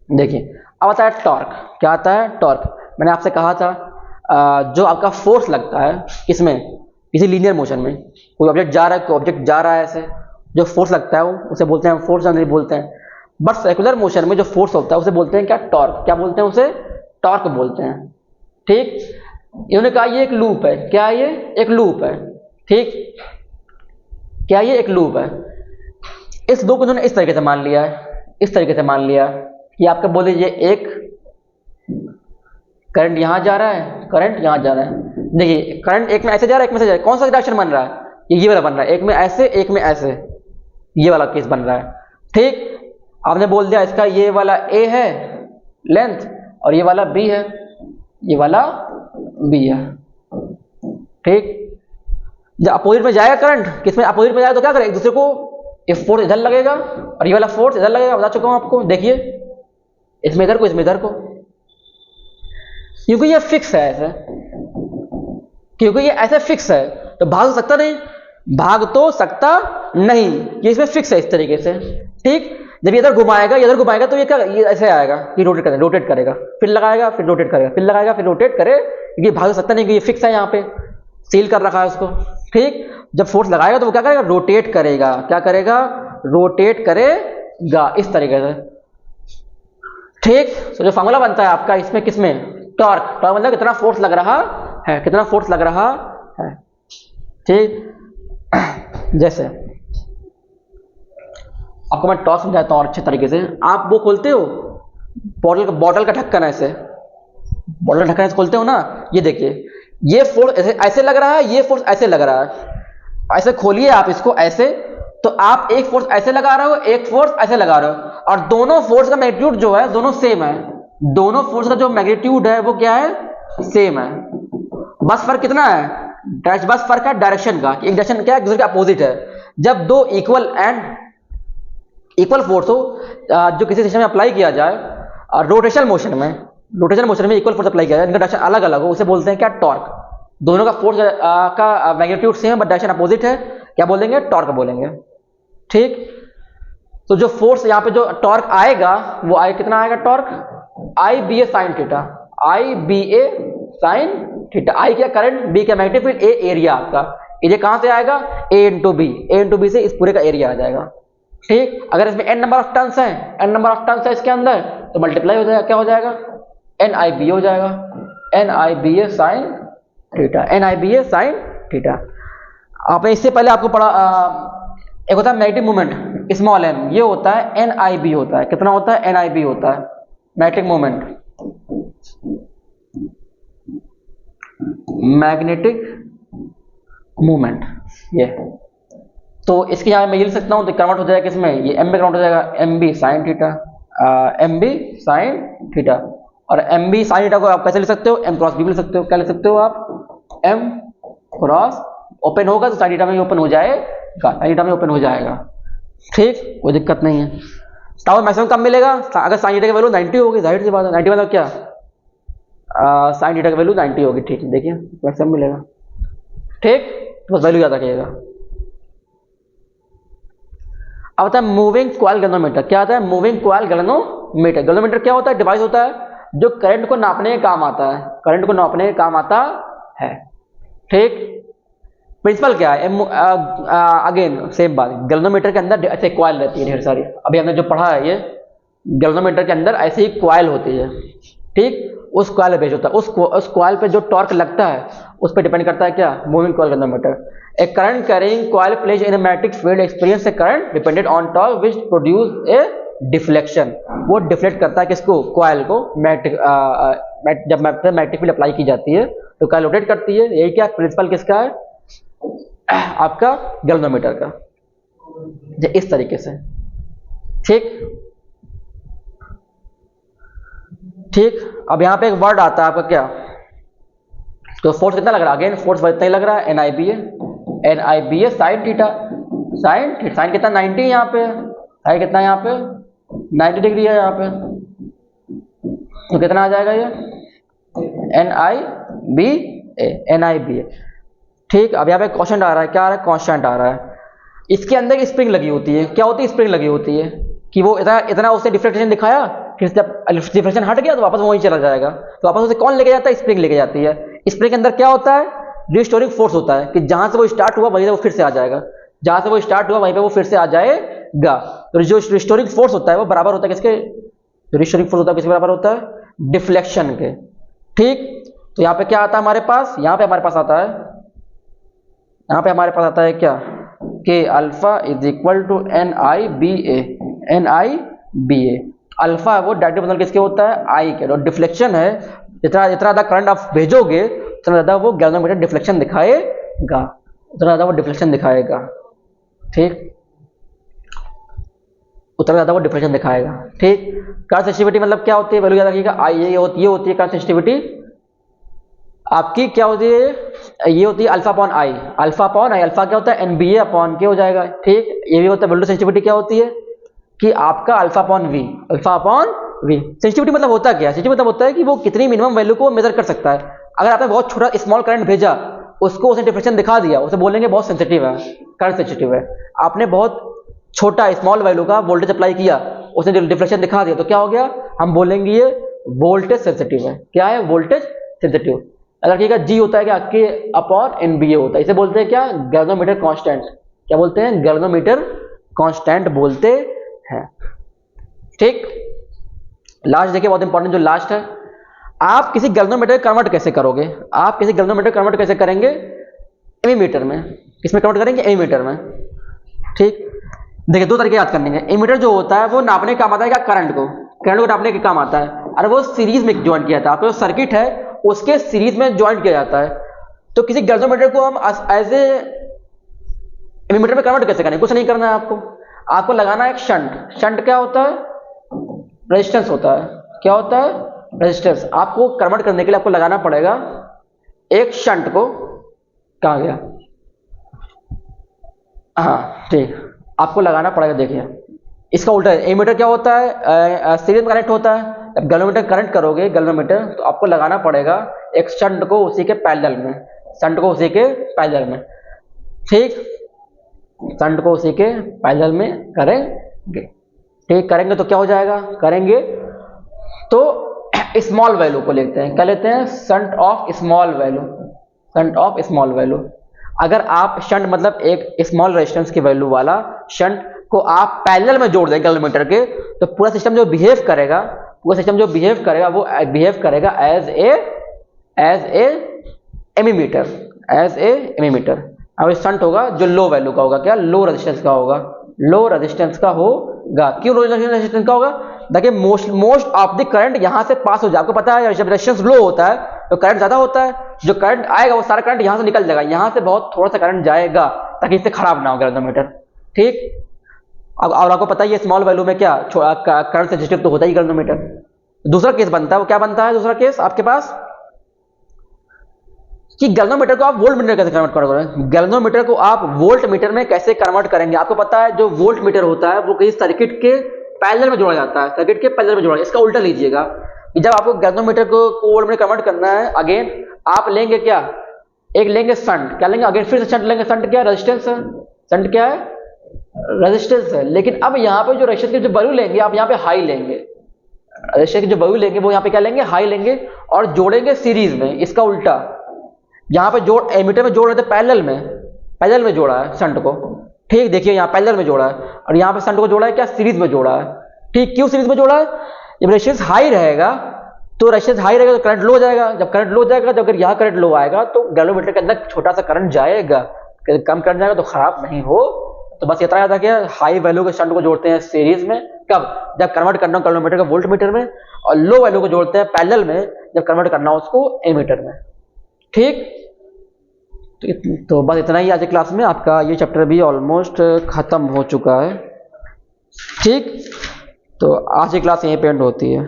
देखिए अब आता है टॉर्क, क्या आता है टॉर्क। मैंने आपसे कहा था जो आपका फोर्स लगता है किसमें, किसी लीनियर मोशन में, कोई ऑब्जेक्ट जा रहा है, कोई ऑब्जेक्ट जा रहा है, ऐसे जो फोर्स लगता है वो उसे बोलते हैं फोर्स, नहीं बोलते हैं। बट सर्कुलर मोशन में जो फोर्स होता है उसे बोलते हैं क्या, टॉर्क। क्या बोलते हैं उसे, टॉर्क बोलते हैं, ठीक। इन्होंने कहा ये एक लूप है, क्या ये एक लूप है, ठीक, क्या ये एक लूप है। इस लूप को इन्होंने इस तरीके से मान लिया है, इस तरीके से मान लिया कि आपका बोल दीजिए एक करंट यहां जा रहा है, करंट यहां जा रहा है। देखिए करंट एक में ऐसे जा रहा है, एक में ऐसे जा रहा है, कौन सा डायरेक्शन बन रहा है, ये वाला बन रहा है, एक में ऐसे एक में ऐसे, ये वाला केस बन रहा है, ठीक। आपने बोल दिया इसका ये वाला A है लेंथ और ये वाला B है, ये वाला B है, ठीक। जब अपोजिट में जाएगा करंट, किसमें अपोजिट में जाएगा तो क्या करेगा, एक दूसरे को, ये फोर्स इधर लगेगा और ये वाला फोर्स इधर लगेगा, बता चुका हूं आपको। देखिए इसमें इधर को, इसमें इधर को, क्योंकि ये फिक्स है ऐसे, क्योंकि ये ऐसे फिक्स है तो भाग सकता नहीं, भाग तो सकता नहीं, ये इसमें फिक्स है इस तरीके से, ठीक। जब ये इधर घुमाएगा तो ये क्या, ये ऐसे आएगा, ये रोटेट करेगा, फिर लगाएगा, फिर रोटेट करेगा, फिर लगाएगा, फिर रोटेट करे, क्योंकि भाग सकता नहीं, क्योंकि ये फिक्स है, यहाँ पे सील कर रखा है उसको, ठीक। जब फोर्स लगाएगा तो वो क्या करेगा, रोटेट करेगा, क्या करेगा, रोटेट करेगा इस तरीके से, ठीक। तो जो फॉर्मूला बनता है आपका इसमें किसमें, टॉर्क, टॉर्क मतलब कितना फोर्स लग रहा है, कितना फोर्स लग रहा है, ठीक। जैसे आपको मैं टॉर्क समझाता हूं अच्छे तरीके से। आप वो खोलते हो बॉटल का ढक्कन, ऐसे बॉटल ढक्कन ऐसे खोलते हो ना, ये देखिए ये फोर्स ऐसे लग रहा है, ये फोर्स ऐसे लग रहा है, ऐसे खोलिए आप इसको ऐसे, तो आप एक फोर्स ऐसे लगा रहे हो, एक फोर्स ऐसे लगा रहे हो, और दोनों फोर्स का मैग्नीट्यूड जो है दोनों सेम है, दोनों फोर्स का जो मैग्नीट्यूड है वो क्या है, सेम है। बस फर्क कितना है, डैश बस फर्क है डायरेक्शन का, एक डायरेक्शन क्या है दूसरे के अपोजिट है। जब दो इक्वल फोर्स हो जो किसी सिस्टम में अप्लाई किया जाए रोटेशनल मोशन में इक्वल फोर्स अप्लाई किया जाए, इनका डायरेक्शन अलग अलग हो, उसे बोलते हैं क्या, टॉर्क। दोनों का फोर्स का मैग्नीट्यूड सेम है बट डायरेक्शन अपोजिट है, क्या बोलेंगे, टॉर्क बोलेंगे। ठीक, तो जो फोर्स यहाँ पे जो टॉर्क आएगा वो कितना आएगा टॉर्क, आई बी ए साइन थीटा, आई बी ए साइन थीटा। आई क्या करंट, बी क्या मैग्नेटिक फील्ड, ए एरिया आपका, एरिया कहां से आएगा, ए इंटू बी से इस पूरे का एरिया आ जाएगा। ठीक, अगर इसमें n नंबर ऑफ टर्न्स है, n नंबर ऑफ टर्न्स है इसके अंदर तो मल्टीप्लाई हो जाएगा, क्या हो जाएगा, एन आई बी हो जाएगा, N I B A sine theta, N I B A sine theta. आपने इससे पहले आपको पढ़ा एक होता है मैग्नेटिक मोमेंट स्मॉल m, ये होता है एन आई बी होता है, कितना होता है, एन आई बी होता है मैग्नेटिक मोमेंट ये। तो इसके यहाँ मैं ये लिख सकता हूँ तो कन्वर्ट हो जाएगा किसमें, ये m में कन्वर्ट हो जाएगा, M B sine theta, M B sine theta. और एम बी साइन थीटा को आप कैसे लिख सकते हो, एम क्रॉस बी लिख सकते हो, क्या लिख सकते हो आप, एम क्रॉस, ओपन होगा तो साइन थीटा में ओपन हो जाएगा, साइन थीटा में ओपन हो जाएगा। ठीक, कोई दिक्कत नहीं है। टाउ मैक्सिमम कब मिलेगा, अगर साइन थीटा की वैल्यू 90 होगी, जाहिर सी बात है 90 मतलब क्या, साइन थीटा की वैल्यू 90 होगी। ठीक, देखिए मैक्सिमम मिलेगा। ठीक, तो बस वैल्यू याद रखिएगा। अब आता है मूविंग कॉइल गैल्वेनोमीटर। क्या आता है, मूविंग कॉइल गैल्वेनोमीटर। गैल्वेनोमीटर क्या होता है, डिवाइस होता है जो करंट को नापने के काम आता है, करंट को नापने के काम आता है। ठीक, प्रिंसिपल क्या है, अगेन सेम बात, गैल्वेनोमीटर के अंदर ऐसे कॉइल रहती है ढेर सारी, अभी हमने जो पढ़ा है ये गैल्वेनोमीटर के अंदर ऐसी ही कॉइल होती है। ठीक, उस कॉइल पे बेस्ड होता है, उस कॉइल पे जो टॉर्क लगता है उस पर डिपेंड करता है क्या, moving coil galvanometer. A current carrying coil placed in a magnetic field experience a current dependent on torque which produce a deflection। वो डिफ्लेक्ट करता है किसको, कॉइल को, जब मैग्नेटिक फील्ड अप्लाई की जाती है तो कॉइल रोटेट करती है। यही क्या प्रिंसिपल किसका है, आपका गैल्वेनोमीटर का, इस तरीके से। ठीक, अब यहाँ पे एक वर्ड आता है आपका क्या, तो फोर्स कितना लग रहा है, अगेन फोर्स इतना ही लग रहा है, N I B A sine theta, sign कितना 90 यहाँ पे, साइन कितना यहाँ पे 90 डिग्री है यहाँ पे, तो कितना आ जाएगा ये, एन आई बी ए। ठीक, अब यहाँ पे कांस्टेंट आ रहा है, क्या आ रहा है, कांस्टेंट आ रहा है। इसके अंदर एक स्प्रिंग लगी होती है, क्या होती है, स्प्रिंग लगी होती है कि वो इतना उससे डिफ्लेक्शन दिखाया, फिर जब डिफ्लेक्शन हट गया तो वापस वहीं चला जाएगा, तो वापस उसे कौन लेके जाता है, स्प्रिंग लेके जाती है। स्प्रिंग के अंदर क्या होता है, रिस्टोरिंग फोर्स होता है कि जहां से वो स्टार्ट हुआ वहीं से वो फिर से आ जाएगा, जहां से वो स्टार्ट हुआ वहीं पे वो फिर से आ जाएगा। तो जो रिस्टोरिंग फोर्स होता है वो बराबर होता है किसके, जो रिस्टोरिंग फोर्स होता है किसके बराबर होता है, डिफ्लेक्शन के। ठीक, तो यहाँ पे क्या आता है हमारे पास, यहाँ पे हमारे पास आता है क्या, K alpha is equal to N I B A. Alpha है वो डायरेक्ट बदल किसके होता है, आई के, और डिफ्लेक्शन है जितना ज्यादा करंट आप भेजोगे उतना ज्यादा वो गैल्वेनोमीटर डिफ्लेक्शन दिखाएगा, उतना ज्यादा वो डिफ्लेक्शन दिखाएगा। ठीक, उतना ज्यादा वो डिफ्लेक्शन दिखाएगा। ठीक, करंट सेंसिटिविटी मतलब क्या होती है, वैल्यू याद रखिएगा, आई ये होती है करंट सेंसिटिविटी आपकी, क्या होती है, ये होती है अल्फा अपॉन आई, अल्फा क्या होता है, एनबीए अपॉन के हो जाएगा। ठीक, ये भी होता है वोल्टेज सेंसिटिविटी, क्या होती है कि आपका अल्फा अपॉन वी। सेंसिटिविटी मतलब होता क्या, सेंसिटिविटी मतलब होता है कि वो कितनी मिनिमम वैल्यू को मेजर कर सकता है। अगर आपने बहुत छोटा स्मॉल करंट भेजा, उसको उसने डिफ्लेक्शन दिखा दिया, उसे बोलेंगे बहुत सेंसिटिव है, करंट सेंसिटिव है। आपने बहुत छोटा स्मॉल वैल्यू का वोल्टेज अप्लाई किया, उसने डिफ्लेक्शन दिखा दिया, तो क्या हो गया, हम बोलेंगे ये वोल्टेज सेंसिटिव है। क्या है, वोल्टेज सेंसिटिव। अगर रखिएगा जी होता है क्या, के अपॉन एनबीए होता है, इसे बोलते हैं क्या, गैल्वेनोमीटर कांस्टेंट। क्या बोलते हैं, गैल्वेनोमीटर कांस्टेंट बोलते हैं। ठीक, लास्ट देखिए, बहुत इंपॉर्टेंट जो लास्ट है, आप किसी गैल्वेनोमीटर कन्वर्ट कैसे करोगे, आप किसी गैल्वेनोमीटर कन्वर्ट कैसे करेंगे, एमीमीटर में। किसमें कन्वर्ट करेंगे, एमीमीटर में। ठीक, देखिए दो तरीके याद करने हैं। एमीमीटर जो होता है वो नापने का काम आता है क्या, करंट को नापने के काम आता है, और वो सीरीज में ज्वाइन किया जाता है, आपका जो सर्किट है उसके सीरीज में ज्वाइन किया जाता है। तो किसी गैल्वेनोमीटर को हम एज ए एमीमीटर में कन्वर्ट कैसे करेंगे, कुछ नहीं करना है आपको लगाना है एक शंट क्या होता है, रेजिस्टेंस होता है। क्या होता है, रेजिस्टेंस। आपको कन्वर्ट करने के लिए आपको लगाना पड़ेगा एक शंट को, कहाँ गया? हाँ ठीक, आपको लगाना पड़ेगा। देखिए इसका उल्टा है, एमीटर क्या होता है, सीरीज में कनेक्ट होता है। जब गैल्वेनोमीटर कनेक्ट करोगे गैल्वेनोमीटर, तो आपको लगाना पड़ेगा एक शंट को उसी के पैरेलल में, शंट को उसी के पैरेलल में, ठीक, शंट को उसी के पैरेलल में करेंगे। ठीक, करेंगे तो क्या हो जाएगा, करेंगे तो स्मॉल वैल्यू को लेते हैं, क्या लेते हैं, shunt of small value, shunt of small value. अगर आप शंट मतलब एक स्मॉल रेजिस्टेंस की वैल्यू वाला शंट को आप पैरेलल में जोड़ देंगे गैल्वेनोमीटर के, तो पूरा सिस्टम जो बिहेव करेगा, पूरा सिस्टम जो बिहेव करेगा वो बिहेव करेगा एज ए एमीमीटर, एज ए एमीमीटर। अब शंट होगा जो लो वैल्यू का होगा, क्या, लो रेजिस्टेंस का होगा, लो रेजिस्टेंस का होगा। क्यों लो रेजिस्टेंस का होगा? देखिए मोस्ट ऑफ द करंट यहां से पास हो जाए। आपको पता है जब रेजिस्टेंस लो होता है तो करंट ज्यादा होता है, जो करंट आएगा वो सारा करंट यहां से निकल जाएगा, यहां से बहुत थोड़ा सा करंट जाएगा ताकि इससे खराब ना हो गैल्वेनोमीटर। ठीक, अब और आपको पता है ये स्मॉल वैल्यू में क्या करंट सेंसिटिव तो होता ही गैल्वेनोमीटर। दूसरा केस बनता है, वो क्या बनता है दूसरा केस आपके पास, कि गैल्वेनोमीटर को आप वोल्ट मीटर कैसे कन्वर्ट करोगे, गैल्वेनोमीटर को आप वोल्ट मीटर में कैसे कन्वर्ट करेंगे। आपको पता है जो वोल्ट मीटर होता है वो किसी सर्किट के पैरेलल में जोड़ा जाता है, सर्किट के पैरेलल में जोड़ा। इसका उल्टा लीजिएगा कि जब आपको गैल्वेनोमीटर को वोल्ट मीटर कन्वर्ट करना है, अगेन आप लेंगे क्या, एक लेंगे शंट, क्या लेंगे, अगेन फिर से शंट लेंगे। शंट क्या है, रेजिस्टेंस है, शंट क्या है, रेजिस्टेंस है। लेकिन अब यहाँ पे जो रेजिस्टेंस की जो वैल्यू लेंगे आप यहाँ पे हाई लेंगे, रेजिस्टेंस की जो वैल्यू लेंगे वो यहाँ पे क्या लेंगे, हाई लेंगे और जोड़ेंगे सीरीज में। इसका उल्टा यहाँ पे जोड़ एमीटर में जोड़ रहे थे पैरेलल में जोड़ा है शंट को। ठीक, देखिए यहाँ पैरेलल में जोड़ा है और यहाँ पे शंट को जोड़ा है क्या, सीरीज में जोड़ा है। ठीक, क्यों सीरीज में जोड़ा है, जब रेजिस्टेंस हाई रहेगा तो रेजिस्टेंस हाई रहेगा तो करंट लो जाएगा, जब करंट लो जाएगा तो अगर यहाँ करंट लो आएगा तो गैल्वेनोमीटर के अंदर छोटा सा करंट जाएगा, कम करंट जाएगा तो खराब नहीं हो। तो बस इतना याद रखिए, हाई वैल्यू के शंट को जोड़ते हैं सीरीज में, कब, जब कन्वर्ट करना हो गैल्वेनोमीटर का वोल्ट मीटर में, और लो वैल्यू को जोड़ते हैं पैरेलल में जब कन्वर्ट करना हो उसको एमीटर में। ठीक, तो बस इतना ही आज की क्लास में, आपका ये चैप्टर भी ऑलमोस्ट खत्म हो चुका है। ठीक, तो आज की क्लास यहीं पे एंड होती है।